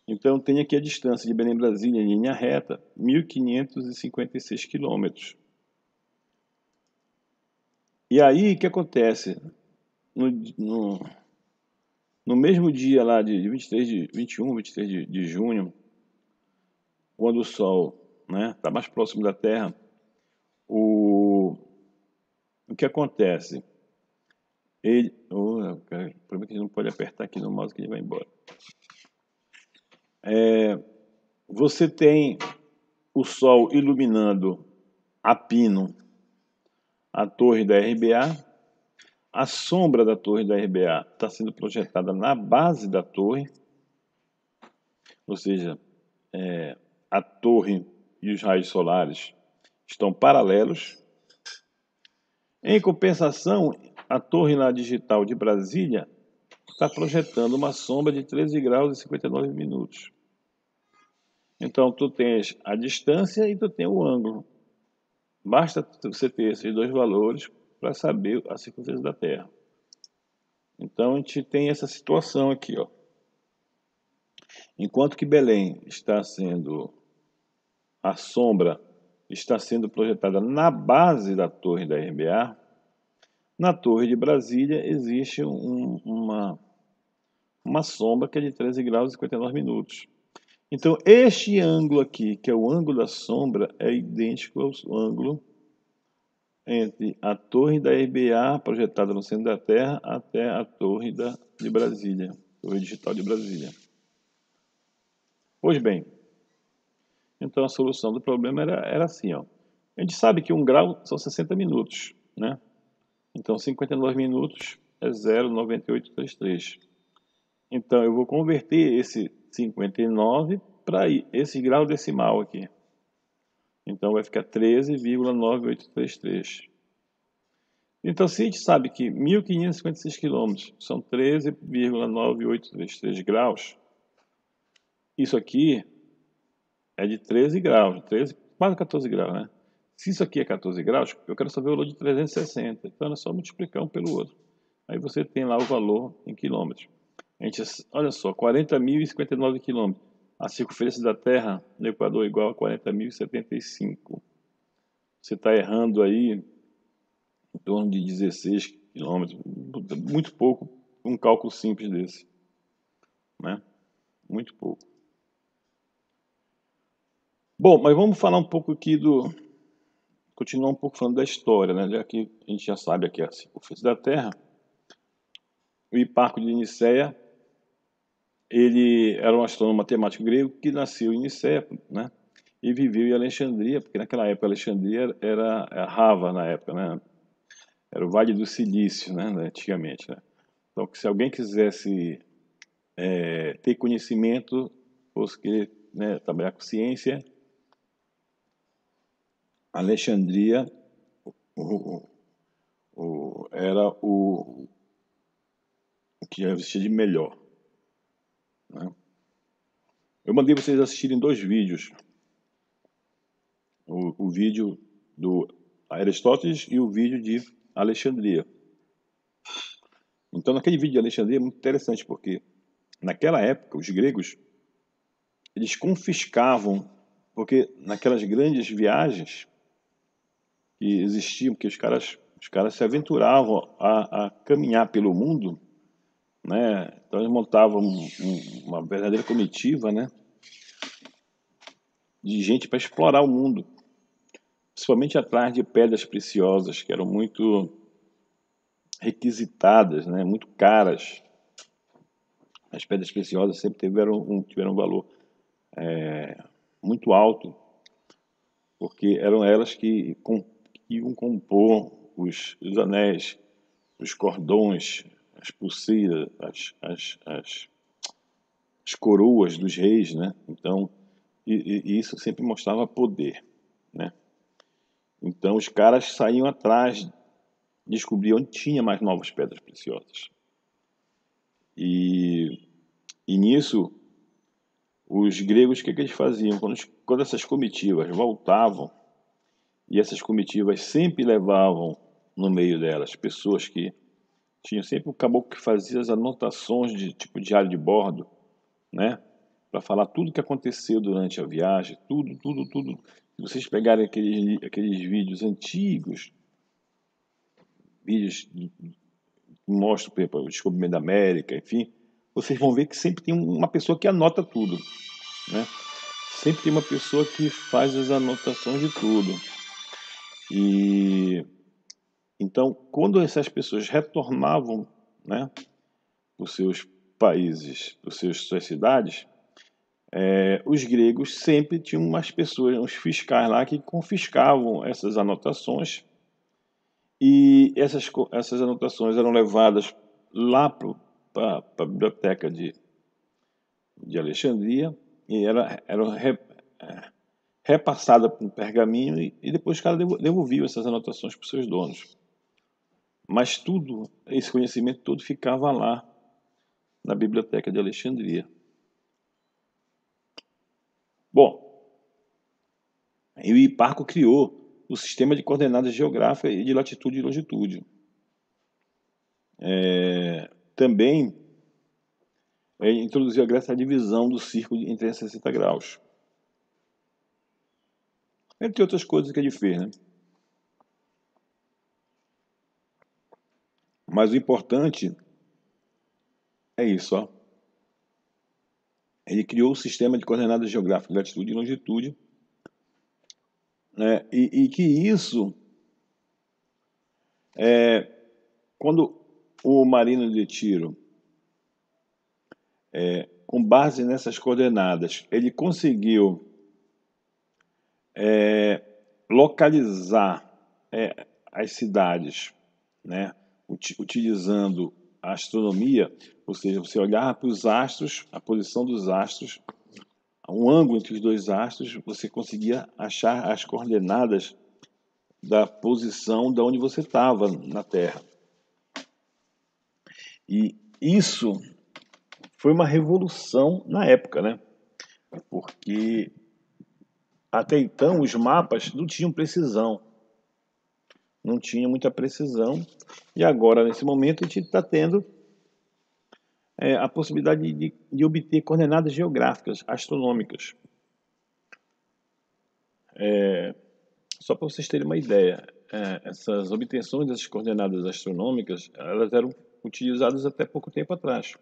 Então, tem aqui a distância de Belém a Brasília em linha reta, 1.556 quilômetros. E aí, o que acontece? No mesmo dia lá de 23 de junho, quando o Sol está mais próximo da Terra, o que acontece? O problema é que ele não pode apertar aqui no mouse que ele vai embora. Você tem o Sol iluminando a pino a torre da RBA. A sombra da torre da RBA está sendo projetada na base da torre, ou seja, a torre e os raios solares estão paralelos. Em compensação, a torre lá digital de Brasília está projetando uma sombra de 13 graus e 59 minutos. Então, tu tens a distância e tu tem o ângulo. Basta você ter esses dois valores para saber a circunferência da Terra. Então, a gente tem essa situação aqui, ó. Enquanto que Belém a sombra está sendo projetada na base da torre da RBA, na torre de Brasília existe uma sombra que é de 13 graus e 59 minutos. Então, este ângulo aqui, que é o ângulo da sombra, é idêntico ao ângulo entre a torre da RBA, projetada no centro da Terra, até a torre de Brasília, torre digital de Brasília. Pois bem, então a solução do problema era assim, ó. A gente sabe que 1 grau são 60 minutos, né? Então, 59 minutos é 0,9833. Então, eu vou converter esse 59 para esse grau decimal aqui. Então, vai ficar 13,9833. Então, se a gente sabe que 1.556 quilômetros são 13,9833 graus, isso aqui é de 13 graus, quase 14 graus, né? Se isso aqui é 14 graus, eu quero saber o valor de 360. Então, é só multiplicar um pelo outro. Aí você tem lá o valor em quilômetros. Olha só, 40.059 quilômetros. A circunferência da Terra no Equador é igual a 40.075. Você está errando aí em torno de 16 quilômetros. Muito pouco, um cálculo simples desse. Né? Muito pouco. Bom, mas vamos falar um pouco aqui continuar um pouco falando da história, né? Já que a gente já sabe aqui a circunferência da Terra. O Hiparco de Niceia, ele era um astrônomo matemático grego que nasceu em Niceia, né? E viveu em Alexandria, porque naquela época Alexandria era Rava na época, né? Era o Vale do Silício, né? Antigamente, né? Então, se alguém quisesse ter conhecimento, fosse querer, né, trabalhar com ciência, Alexandria era o que existia de melhor. Né? Eu mandei vocês assistirem 2 vídeos o vídeo do Aristóteles e o vídeo de Alexandria. Então, naquele vídeo de Alexandria é muito interessante, porque naquela época, os gregos, eles confiscavam, porque naquelas grandes viagens que existiam, que os caras se aventuravam a caminhar pelo mundo, né? Então eles montavam uma verdadeira comitiva, né? De gente para explorar o mundo, principalmente atrás de pedras preciosas, que eram muito requisitadas, né? Muito caras. As pedras preciosas sempre tiveram um valor muito alto, porque eram elas que iam compor os anéis, os cordões, as pulseiras, as coroas dos reis, né? Então, e isso sempre mostrava poder, né? Então, os caras saíam atrás, descobriam onde tinha mais novas pedras preciosas. E nisso, os gregos, o que eles faziam? Quando essas comitivas voltavam, e essas comitivas sempre levavam no meio delas pessoas que tinham sempre o caboclo que fazia as anotações de tipo diário de bordo, né? Para falar tudo que aconteceu durante a viagem, tudo. Se vocês pegarem aqueles vídeos antigos, vídeos que mostram, por exemplo, o descobrimento da América, enfim, vocês vão ver que sempre tem uma pessoa que anota tudo, né? Sempre tem uma pessoa que faz as anotações de tudo. E então, quando essas pessoas retornavam, né, para os seus países, para suas cidades, os gregos sempre tinham umas pessoas, uns fiscais lá que confiscavam essas anotações, e essas anotações eram levadas lá para a biblioteca de Alexandria e eram repassadas por um pergaminho, e depois os caras devolviam essas anotações para os seus donos. Mas tudo, esse conhecimento todo ficava lá na biblioteca de Alexandria. Bom, e o Hiparco criou o sistema de coordenadas geográficas e de latitude e longitude. Também introduziu a graça da divisão do círculo em 360 graus. Entre outras coisas que ele fez, né? Mas o importante é isso, ó. Ele criou o sistema de coordenadas geográficas de latitude e longitude, né? E que isso, quando o Marino de Tiro, com base nessas coordenadas, ele conseguiu localizar as cidades, né, utilizando a astronomia, ou seja, você olhava para os astros, a posição dos astros, um ângulo entre os dois astros, você conseguia achar as coordenadas da posição de onde você estava na Terra. E isso foi uma revolução na época, né? Porque até então os mapas não tinham precisão, não tinha muita precisão, e agora nesse momento a gente está tendo a possibilidade de obter coordenadas geográficas, astronômicas. Só para vocês terem uma ideia, essas obtenções dessas coordenadas astronômicas, elas eram utilizadas até pouco tempo atrás.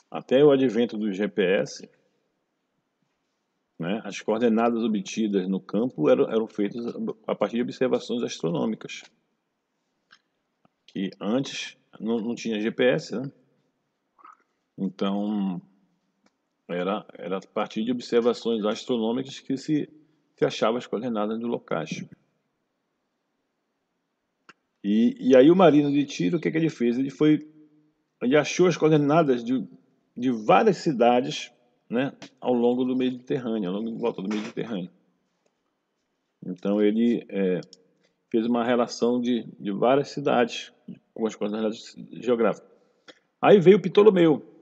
Até o advento do GPS, né, as coordenadas obtidas no campo eram feitas a partir de observações astronômicas, que antes não tinha GPS, né? Então era a partir de observações astronômicas que se achava as coordenadas dos locais. E aí o Marino de Tiro, o que ele fez? Ele achou as coordenadas de várias cidades, né, ao longo do Mediterrâneo, ao longo de volta do Mediterrâneo. Então ele fez uma relação de várias cidades com as coordenadas geográficas. Aí veio o Ptolomeu.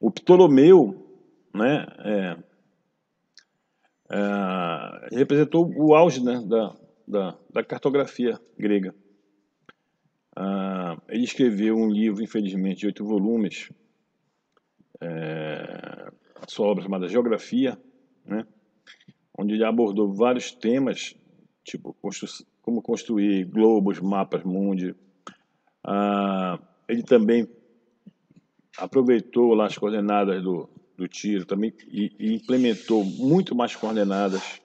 O Ptolomeu, né, representou o auge, né, da cartografia grega. Ele escreveu um livro, infelizmente, de 8 volumes, sua obra chamada Geografia, né, onde ele abordou vários temas, tipo como construir globos, mapas mundi. Ele também aproveitou lá as coordenadas do Tiro também e implementou muito mais coordenadas.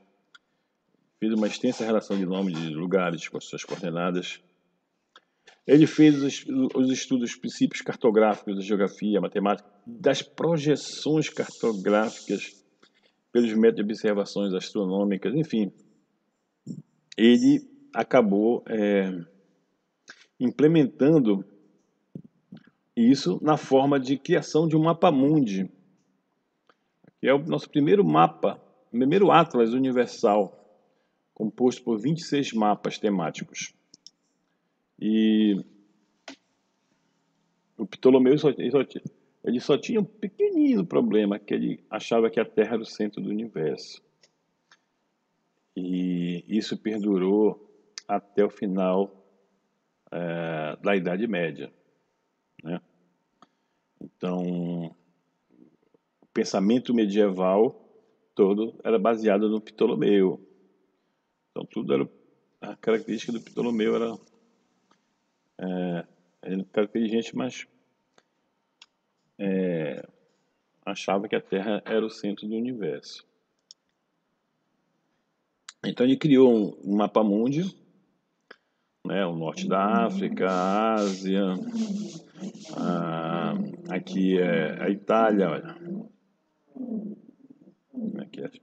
Fez uma extensa relação de nome de lugares com as suas coordenadas. Ele fez os estudos dos princípios cartográficos da geografia, matemática, das projeções cartográficas pelos métodos de observações astronômicas, enfim. Ele acabou implementando isso na forma de criação de um mapa mundi, que é o nosso primeiro mapa, o primeiro atlas universal, composto por 26 mapas temáticos. E o Ptolomeu ele só tinha um pequenino problema, que ele achava que a Terra era o centro do universo. E isso perdurou até o final da Idade Média, né? Então, o pensamento medieval todo era baseado no Ptolomeu. Então, tudo era... A característica do Ptolomeu era... ele era inteligente, mas achava que a Terra era o centro do universo. Então, ele criou um mapa mundi, né, o norte da África, a Ásia, aqui é a Itália, olha.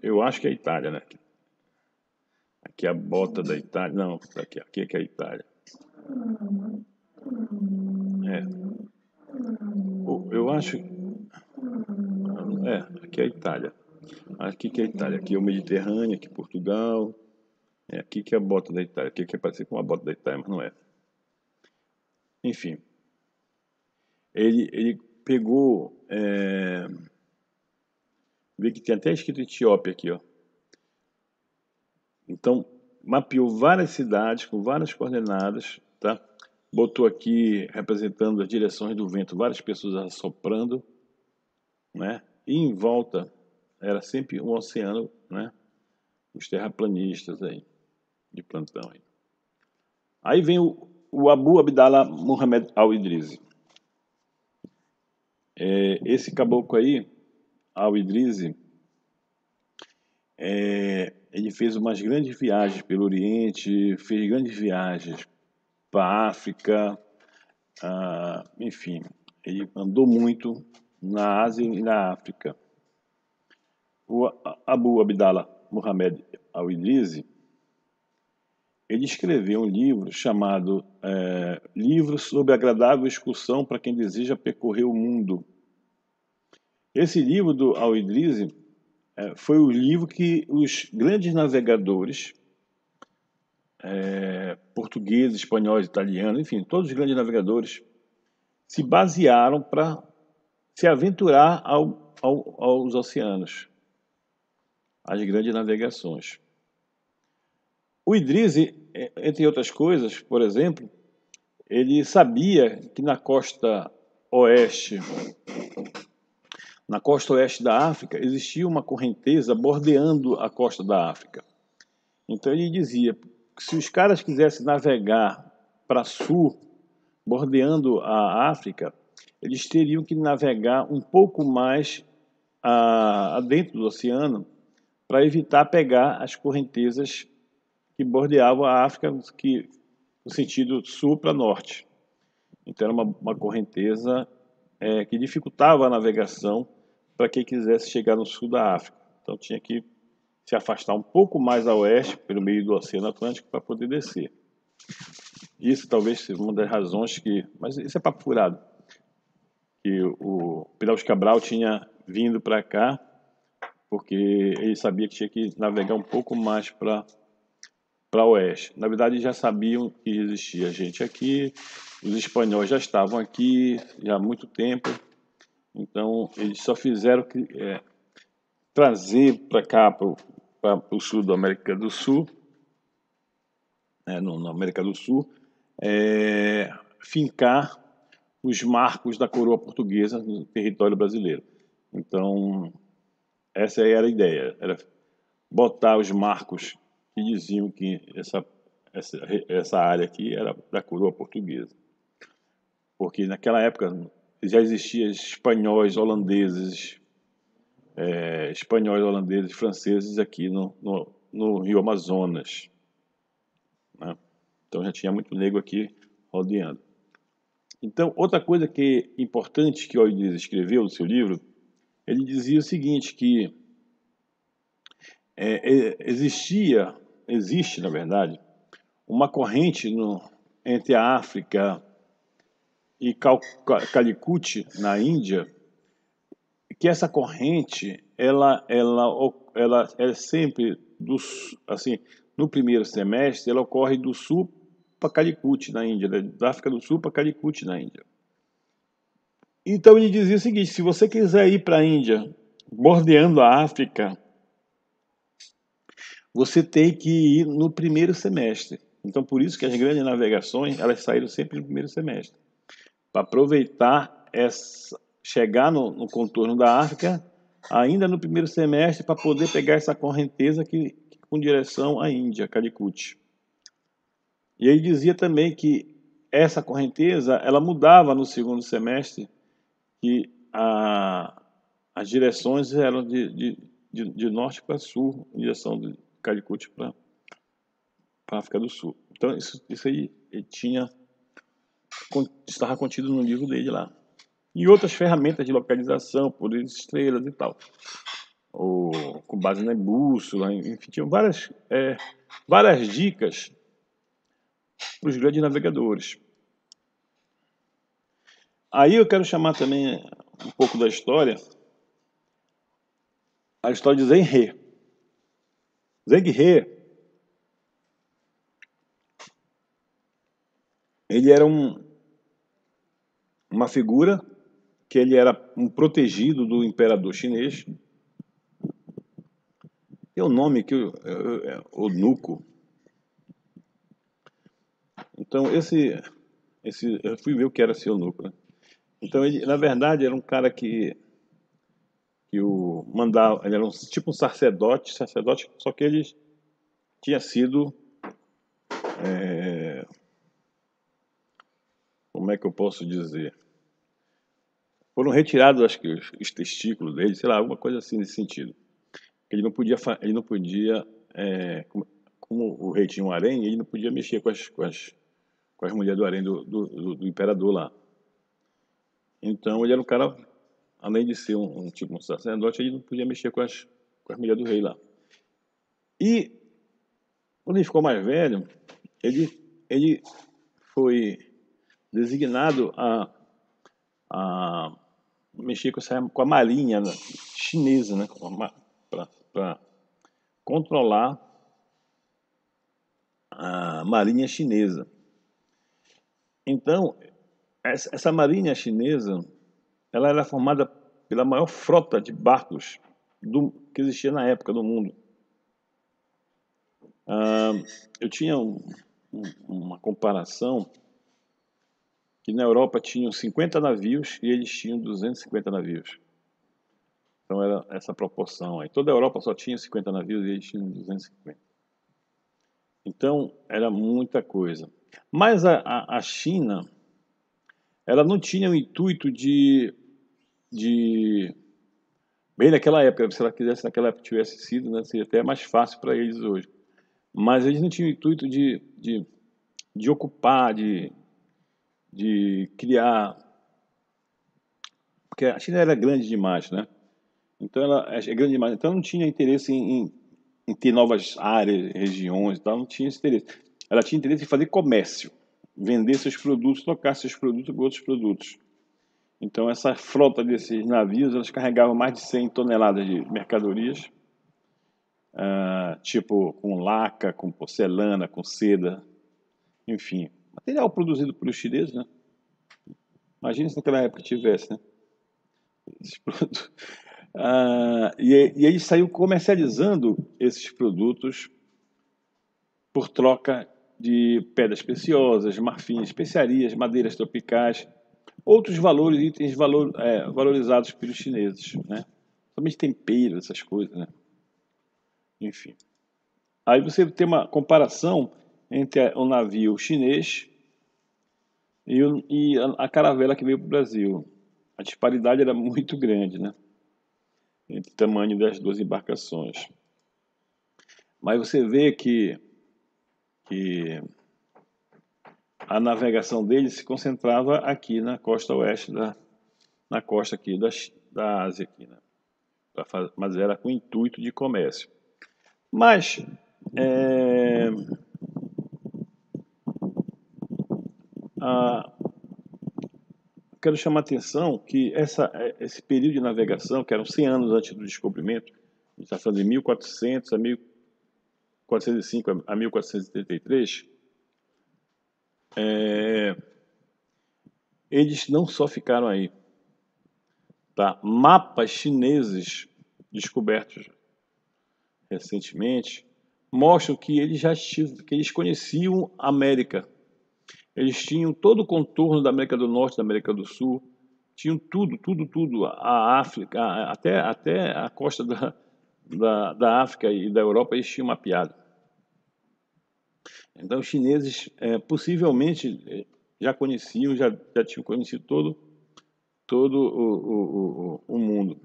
Eu acho que é a Itália, né? Aqui é a bota da Itália. Não, aqui é que é a Itália. Eu acho... aqui é a Itália. Aqui que é a Itália. Aqui é o Mediterrâneo, aqui é Portugal. Aqui que é a bota da Itália. Aqui que é parecido com a bota da Itália, mas não é. Enfim. Ele pegou... Vê que tem até escrito Etiópia aqui, ó. Então, mapeou várias cidades com várias coordenadas, tá? Botou aqui, representando as direções do vento, várias pessoas assoprando, né? E em volta era sempre um oceano, né? Os terraplanistas aí, de plantão aí. Aí vem o Abu Abdallah Muhammad al-Idrisi. Esse caboclo aí, al-Idrisi, ele fez umas grandes viagens pelo Oriente, fez grandes viagens para a África, enfim, ele andou muito na Ásia e na África. O Abu Abdallah Muhammad al-Idrisi, ele escreveu um livro chamado Livro sobre a Agradável Excursão para quem deseja percorrer o mundo. Esse livro do al-Idrisi foi o livro que os grandes navegadores, portugueses, espanhóis, italianos, enfim, todos os grandes navegadores, se basearam para se aventurar aos oceanos, às grandes navegações. O Idrisi, entre outras coisas, por exemplo, ele sabia que na costa oeste da África existia uma correnteza bordeando a costa da África. Então ele dizia que se os caras quisessem navegar para sul, bordeando a África, eles teriam que navegar um pouco mais adentro do oceano para evitar pegar as correntezas que bordeavam a África no sentido sul para norte. Então era uma correnteza que dificultava a navegação para quem quisesse chegar no sul da África. Então tinha que se afastar um pouco mais a oeste, pelo meio do Oceano Atlântico, para poder descer. Isso talvez seja uma das razões que... Mas isso é papo furado. Que o Piraus Cabral tinha vindo para cá porque ele sabia que tinha que navegar um pouco mais para oeste. Na verdade, já sabiam que existia gente aqui, os espanhóis já estavam aqui já há muito tempo, então eles só fizeram trazer para cá, para para o sul da América do Sul, na América do Sul, fincar os marcos da coroa portuguesa no território brasileiro. Então, essa era a ideia, era botar os marcos que diziam que essa área aqui era da coroa portuguesa. Porque naquela época já existiam espanhóis, holandeses, franceses aqui no Rio Amazonas, né? Então já tinha muito negro aqui rodeando. Então, outra coisa que é importante que Eurípides escreveu no seu livro, ele dizia o seguinte, que existe, na verdade, uma corrente entre a África e Calicut, na Índia, que essa corrente, ela é sempre, assim, no primeiro semestre, ela ocorre do sul para Calicut, na Índia, né? Da África do Sul para Calicut, na Índia. Então ele dizia o seguinte, se você quiser ir para a Índia, bordeando a África, você tem que ir no primeiro semestre. Então por isso que as grandes navegações, elas saíram sempre no primeiro semestre. Para aproveitar, chegar no contorno da África, ainda no primeiro semestre, para poder pegar essa correnteza com direção à Índia, Calicut. E ele dizia também que essa correnteza, ela mudava no segundo semestre, que as direções eram de norte para sul, em direção de Calicut para a África do Sul. Então, isso aí estava contido no livro dele lá. E outras ferramentas de localização, por estrelas e tal. Com base na bússola, enfim, tinham várias dicas para os grandes navegadores. Aí eu quero chamar também um pouco da história, a história de Zheng He. Zheng He, ele era uma figura que ele era um protegido do imperador chinês. Tem um nome que Eunuco. Então eu fui ver o que era esse eunuco, né? Então ele, na verdade, era um cara que o mandava, ele era tipo um sacerdote, só que ele tinha sido, como é que eu posso dizer? Foram retirados, acho que, os testículos dele, sei lá, alguma coisa assim nesse sentido. Ele não podia, como o rei tinha um harém, ele não podia mexer com as mulheres do harém do imperador lá. Então ele era um cara, além de ser um tipo um sacerdote, ele não podia mexer com as mulheres do rei lá. E quando ele ficou mais velho, ele foi designado a mexer com a marinha chinesa, né, para controlar a marinha chinesa. Então, essa marinha chinesa, ela era formada pela maior frota de barcos que existia na época do mundo. Eu tinha uma comparação que na Europa tinham 50 navios e eles tinham 250 navios. Então era essa proporção aí. Toda a Europa só tinha 50 navios e eles tinham 250. Então era muita coisa. Mas a China, ela não tinha o intuito bem naquela época, se ela quisesse naquela época tivesse sido, né, seria até mais fácil para eles hoje. Mas eles não tinham o intuito de ocupar, de criar, porque a China era grande demais, né? Então ela é grande demais, então não tinha interesse em ter novas áreas, regiões e tal, não tinha esse interesse. Ela tinha interesse em fazer comércio, vender seus produtos, trocar seus produtos por outros produtos. Então essa frota desses navios, elas carregavam mais de 100 toneladas de mercadorias, tipo com laca, com porcelana, com seda, enfim, material produzido pelos chineses, né? Imagina se naquela época tivesse, né? Esses produtos. E ele saiu comercializando esses produtos por troca de pedras preciosas, marfins, especiarias, madeiras tropicais, outros valores, itens valorizados pelos chineses, né? Somente temperos, essas coisas, né? Enfim. Aí você tem uma comparação entre o navio chinês e a caravela que veio para o Brasil. A disparidade era muito grande, né? Entre o tamanho das duas embarcações. Mas você vê que a navegação dele se concentrava aqui na costa oeste, na costa aqui da Ásia, aqui, né? Mas era com intuito de comércio. Mas quero chamar a atenção que esse período de navegação, que eram 100 anos antes do descobrimento, a gente está falando de 1400 a 1405 a 1433, eles não só ficaram aí. Tá? Mapas chineses descobertos recentemente mostram que eles conheciam a América. Eles tinham todo o contorno da América do Norte, da América do Sul, tinham tudo, a África, até a costa da África e da Europa, eles tinham mapeado. Então, os chineses possivelmente já conheciam, já tinham conhecido todo o mundo,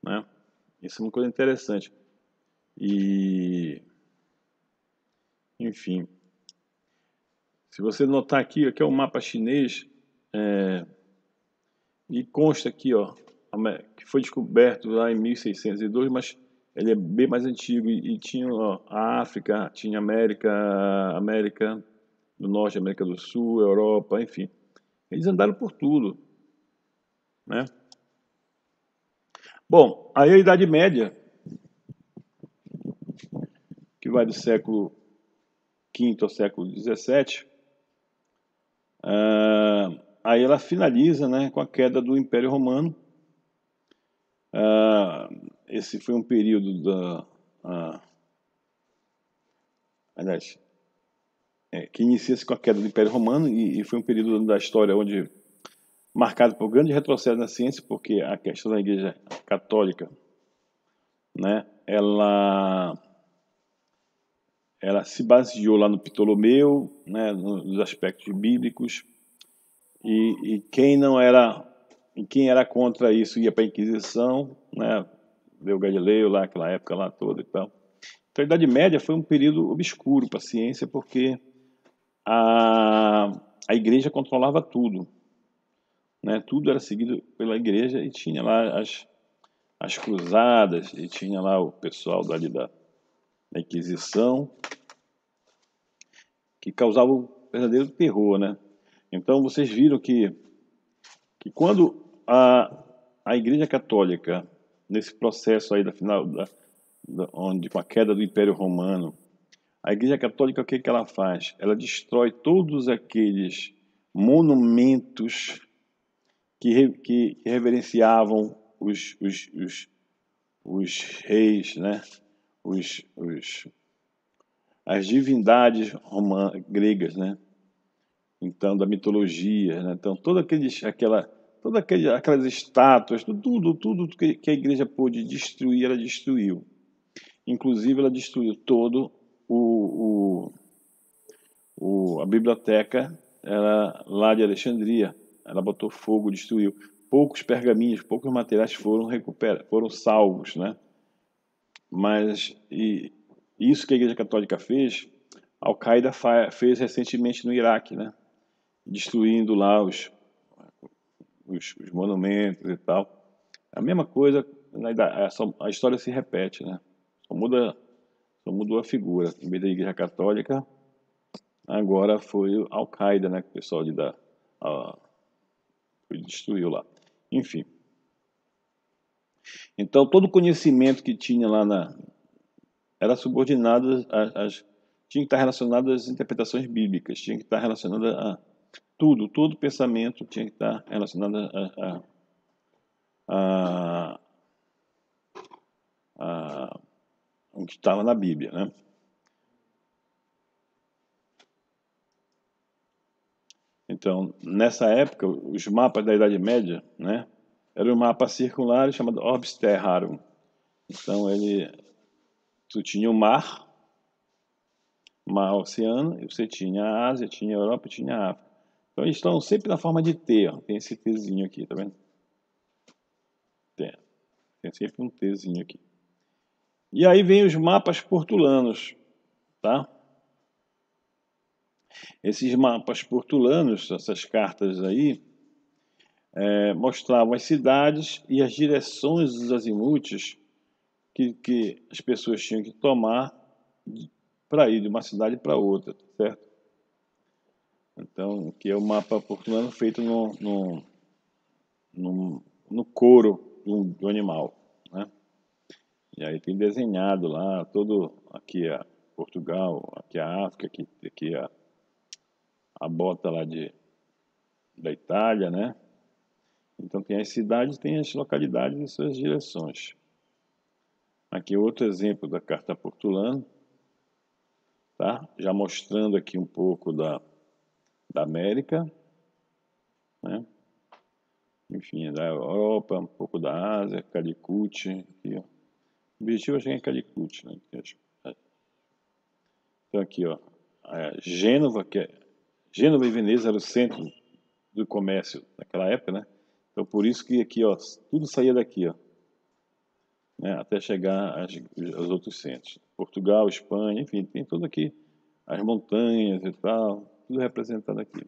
né? Isso é uma coisa interessante. Enfim, se você notar aqui é o mapa chinês, e consta aqui, ó, que foi descoberto lá em 1602, mas ele é bem mais antigo e tinha, ó, a África, tinha América do Norte, América do Sul, Europa, enfim. Eles andaram por tudo, né? Bom, aí a Idade Média, que vai do século V ao século XVII, aí ela finaliza, né, com a queda do Império Romano. Esse foi um período que inicia-se com a queda do Império Romano e foi um período da história onde marcado por grande retrocesso na ciência, porque a questão da Igreja Católica, né, ela se baseou lá no Ptolomeu, né, nos aspectos bíblicos, e quem era contra isso ia para a Inquisição, né, veio Galileu lá, aquela época lá toda e tal. Então a Idade Média foi um período obscuro para a ciência, porque a Igreja controlava tudo, né? Tudo era seguido pela Igreja e tinha lá as cruzadas, e tinha lá o pessoal dali da Inquisição, que causava um verdadeiro terror, né? Então vocês viram que quando a Igreja Católica, nesse processo aí onde com a queda do Império Romano, a Igreja Católica, o que ela faz? Ela destrói todos aqueles monumentos que reverenciavam os reis, né? As divindades gregas, né? Então, da mitologia, né? Então, aquelas estátuas, tudo que a igreja pôde destruir, ela destruiu. Inclusive, ela destruiu todo a biblioteca lá de Alexandria. Ela botou fogo, destruiu. Poucos pergaminhos, poucos materiais foram salvos, né? Mas isso que a Igreja Católica fez, a Al-Qaeda fez recentemente no Iraque, né? Destruindo lá os monumentos e tal. A mesma coisa, a história se repete, né? Só mudou a figura. Em vez da Igreja Católica, agora foi o Al-Qaeda, né? Que o pessoal destruiu lá. Enfim. Então, todo o conhecimento que tinha lá era subordinado tinha que estar relacionado às interpretações bíblicas, tinha que estar relacionado a todo pensamento tinha que estar relacionado a, a, o que estava na Bíblia, né? Então, nessa época, os mapas da Idade Média, né, eram mapas circulares chamados Orbis Terrarum. Então, tu tinha o mar oceano, e você tinha a Ásia, tinha a Europa, tinha a África. Então, eles estão sempre na forma de T, ó. Tem esse Tzinho aqui, tá vendo? Tem sempre um Tzinho aqui. E aí vem os mapas portulanos, tá? Esses mapas portulanos, essas cartas aí, mostravam as cidades e as direções dos azimutes que as pessoas tinham que tomar para ir de uma cidade para outra, certo? Então, aqui é o mapa portulano feito no couro do animal, né? E aí tem desenhado lá, aqui é Portugal, aqui é a África, aqui é a bota lá da Itália, né? Então tem as cidades, tem as localidades e suas direções. Aqui outro exemplo da carta portulana, tá? Já mostrando aqui um pouco da América, né? Enfim, da Europa, um pouco da Ásia, Calicut, aqui, ó. O objetivo é chegar em Calicut, né? Então aqui, ó, Gênova e Veneza era o centro do comércio naquela época, né? Então por isso que aqui, ó, tudo saía daqui, ó, né? Até chegar aos outros centros. Portugal, Espanha, enfim, tem tudo aqui, as montanhas e tal, tudo representado aqui.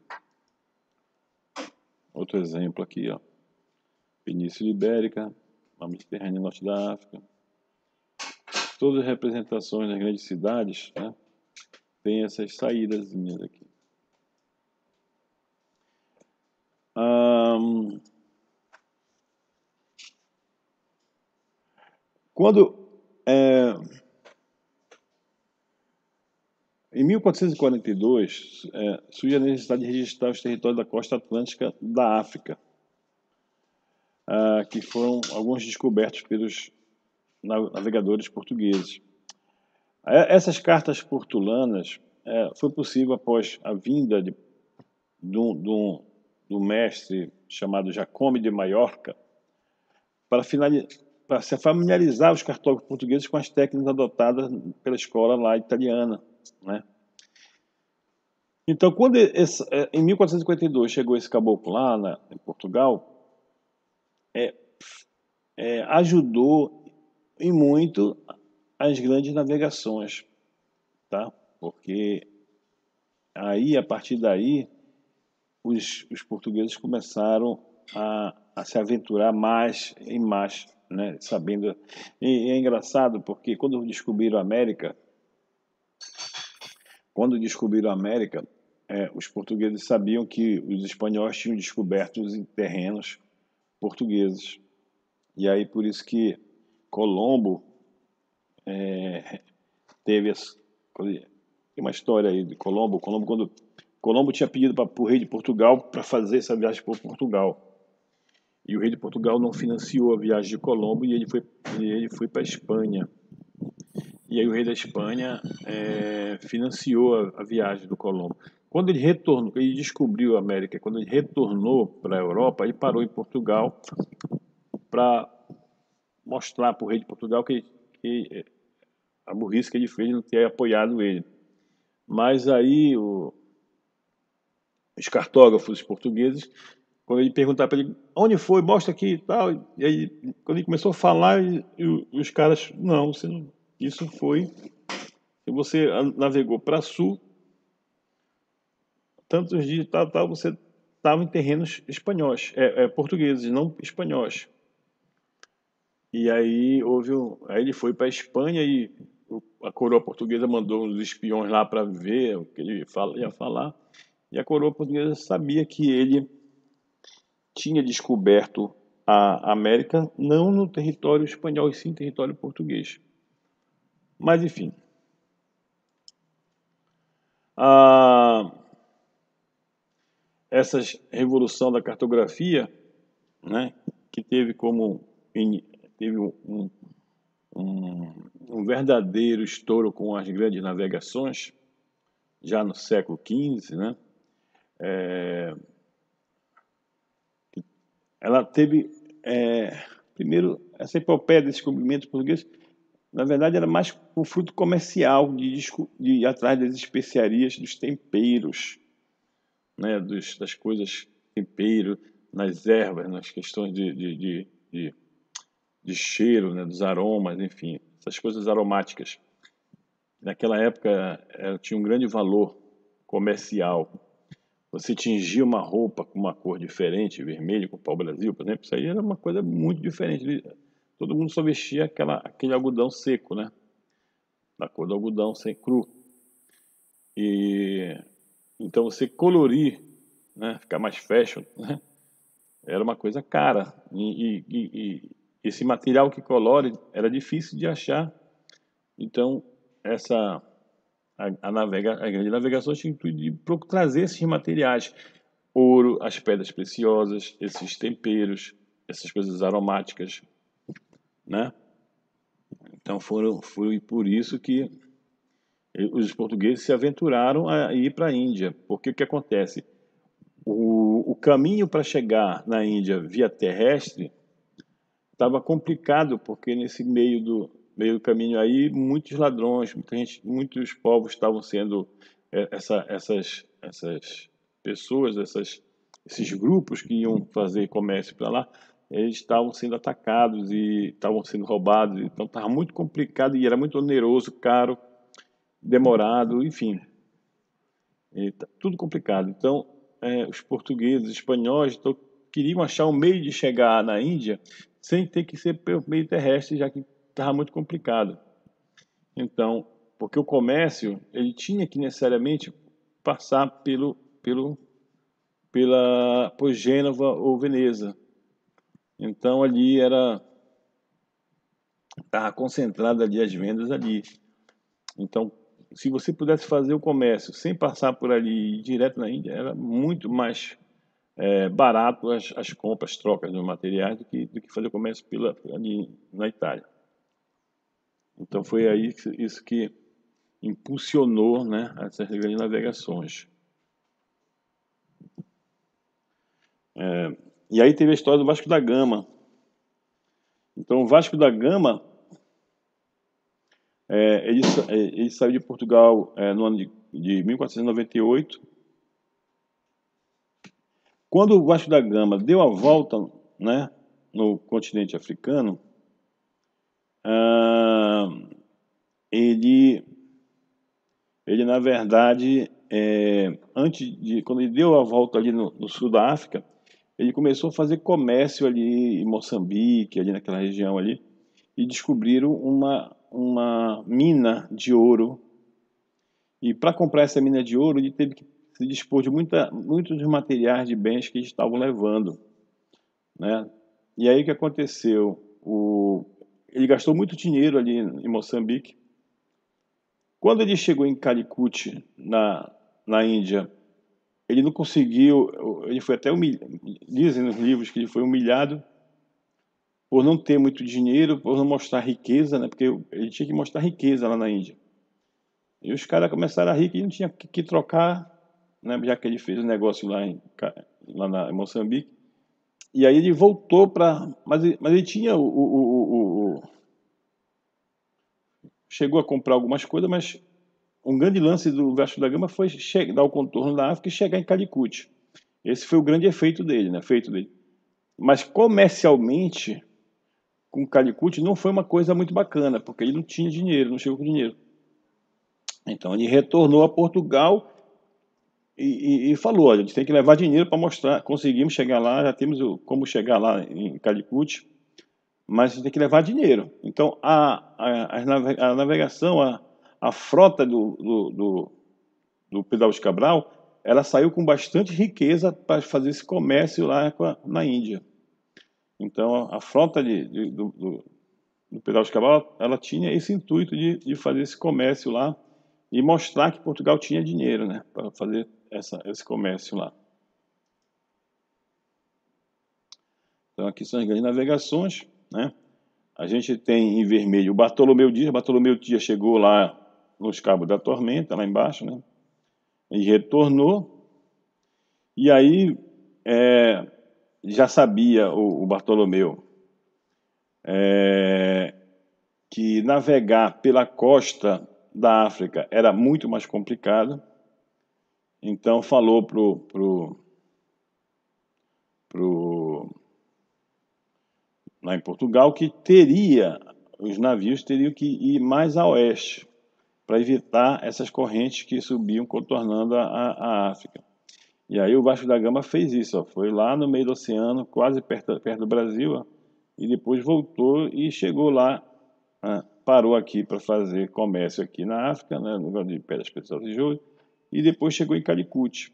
Outro exemplo aqui, ó, Península Ibérica, a Mediterrânea, norte da África. Todas as representações das grandes cidades, né, tem essas saídazinhas aqui. Em 1442, surge a necessidade de registrar os territórios da costa atlântica da África, que foram alguns descobertos pelos navegadores portugueses. Essas cartas portulanas foi possível após a vinda do mestre chamado Jacome de Maiorca para se familiarizar os cartógrafos portugueses com as técnicas adotadas pela escola lá italiana, né? Então, quando em 1452 chegou esse caboclo lá em Portugal, ajudou e muito as grandes navegações, tá? Porque aí, a partir daí, os portugueses começaram a se aventurar mais e mais, né? Sabendo. E é engraçado porque quando descobriram a América, os portugueses sabiam que os espanhóis tinham descoberto os terrenos portugueses. E aí por isso que Colombo teve tem uma história aí de Colombo. Quando Colombo tinha pedido para o rei de Portugal para fazer essa viagem por Portugal. E o rei de Portugal não financiou a viagem de Colombo e ele foi para a Espanha. E aí o rei da Espanha financiou a viagem do Colombo. Quando ele retornou, ele descobriu a América, quando ele retornou para a Europa, ele parou em Portugal para mostrar para o rei de Portugal que a burrice que ele fez de não ter apoiado ele. Mas aí os cartógrafos portugueses, quando ele perguntava para ele, onde foi, mostra aqui e tal, e aí quando ele começou a falar, os caras, não, isso foi, se você navegou para sul, tantos dias, tal, você estava em terrenos espanhóis, portugueses, não espanhóis. E aí aí ele foi para a Espanha e a coroa portuguesa mandou uns espiões lá para ver o que ele ia falar. E a coroa portuguesa sabia que ele tinha descoberto a América não no território espanhol, e sim no território português. Mas enfim. Essa revolução da cartografia, né, que teve teve um verdadeiro estouro com as grandes navegações, já no século XV, né? Ela teve, primeiro, essa epopeia desse descobrimento português, na verdade, era mais um fruto comercial de ir atrás das especiarias, dos temperos, né? Das coisas, tempero, nas ervas, nas questões de cheiro, né? Dos aromas, enfim, essas coisas aromáticas. Naquela época, tinha um grande valor comercial. Você tingia uma roupa com uma cor diferente, vermelho, com o pau-brasil, por exemplo, isso aí era uma coisa muito diferente. Todo mundo só vestia aquele algodão seco, né? Da cor do algodão, sem cru. E então você colorir, né? Ficar mais fashion, né? Era uma coisa cara. E esse material que colore era difícil de achar. Então, a grande navegação tinha o intuito de trazer esses materiais, ouro, as pedras preciosas, esses temperos, essas coisas aromáticas, né? Então foi por isso que os portugueses se aventuraram a ir para a Índia, porque o que acontece? O caminho para chegar na Índia via terrestre estava complicado, porque nesse meio do caminho aí, muitos ladrões, muitos povos estavam sendo, essas pessoas, esses grupos que iam fazer comércio para lá, eles estavam sendo atacados e estavam sendo roubados, então estava muito complicado e era muito oneroso, caro, demorado, enfim, tudo complicado. Então, os portugueses, os espanhóis, queriam achar um meio de chegar na Índia sem ter que ser pelo meio terrestre, já que estava muito complicado. Então, porque o comércio, ele tinha que necessariamente passar por Gênova ou Veneza. Então, ali estava concentrada ali as vendas ali. Então, se você pudesse fazer o comércio sem passar por ali e ir direto na Índia, era muito mais barato as compras, trocas de materiais do que fazer comércio ali na Itália. Então foi aí isso que impulsionou, né, essas grandes navegações. E aí teve a história do Vasco da Gama. Então o Vasco da Gama, ele saiu de Portugal no ano de 1498. Quando o Vasco da Gama deu a volta, né, no continente africano, ele na verdade, quando ele deu a volta ali no sul da África, ele começou a fazer comércio ali em Moçambique, ali naquela região ali, e descobriram uma mina de ouro. E para comprar essa mina de ouro, ele teve que se dispor de muitos dos materiais de bens que eles estavam levando, né? E aí o que aconteceu? Ele gastou muito dinheiro ali em Moçambique. Quando ele chegou em Calicut, na Índia, ele não conseguiu, ele foi até humilhado, dizem nos livros que ele foi humilhado por não ter muito dinheiro, por não mostrar riqueza, né? Porque ele tinha que mostrar riqueza lá na Índia. E os caras começaram a rir que não tinha que trocar, né? Já que ele fez o negócio lá em Moçambique. E aí ele voltou para... Mas ele tinha chegou a comprar algumas coisas, mas um grande lance do Vasco da Gama foi dar o contorno da África e chegar em Calicut. Esse foi o grande efeito dele, né? Mas comercialmente, com Calicut não foi uma coisa muito bacana, porque ele não tinha dinheiro, não chegou com dinheiro. Então ele retornou a Portugal e falou: olha, a gente tem que levar dinheiro para mostrar, conseguimos chegar lá, já temos como chegar lá em Calicut, mas a gente tem que levar dinheiro. Então a navegação, a frota do Pedro Álvares Cabral, ela saiu com bastante riqueza para fazer esse comércio lá na Índia. Então a frota do Pedro Álvares Cabral, ela tinha esse intuito de fazer esse comércio lá e mostrar que Portugal tinha dinheiro, né, para fazer esse comércio lá. Então aqui são as grandes navegações, né? A gente tem em vermelho o Bartolomeu Dias chegou lá nos Cabos da Tormenta, lá embaixo, né? E retornou. E aí já sabia o Bartolomeu que navegar pela costa da África era muito mais complicado. Então falou lá em Portugal que os navios teriam que ir mais a oeste para evitar essas correntes que subiam contornando a África. E aí o Vasco da Gama fez isso, ó, foi lá no meio do oceano, quase perto do Brasil, ó, e depois voltou e chegou lá, parou aqui para fazer comércio aqui na África, né, no lugar de Pedras Preciosas de Ouro, e depois chegou em Calicut.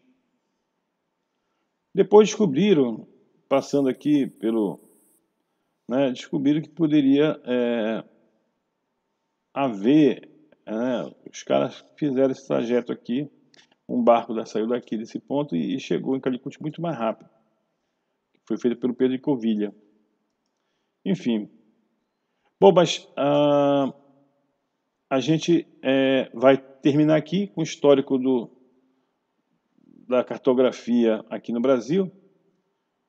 Depois descobriram, passando aqui descobriram que poderia haver, os caras fizeram esse trajeto aqui, um barco saiu daqui desse ponto e chegou em Calicut muito mais rápido. Foi feito pelo Pedro de Covilha. Enfim. Bom, mas a gente vai terminar aqui com o histórico da cartografia aqui no Brasil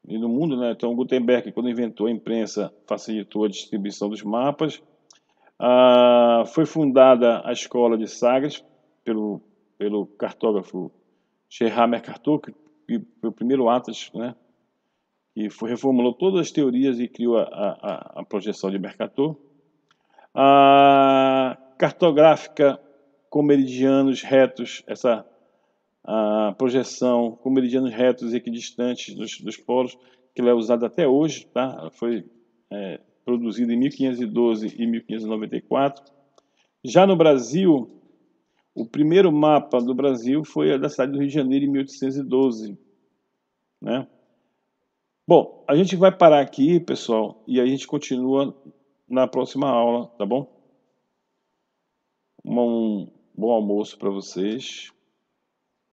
e no mundo, né? Então, Gutenberg, quando inventou a imprensa, facilitou a distribuição dos mapas. Foi fundada a escola de Sagres pelo cartógrafo Gerhard Mercator, que foi o primeiro atlas, né? E reformulou todas as teorias e criou a projeção de Mercator. A cartográfica com meridianos retos, a projeção com meridianos retos e equidistantes dos polos, que ela é usada até hoje, tá? Ela foi produzida em 1512 e 1594. Já no Brasil, o primeiro mapa do Brasil foi a da cidade do Rio de Janeiro, em 1812, né? Bom, a gente vai parar aqui, pessoal, e a gente continua na próxima aula, tá bom? Um bom almoço para vocês.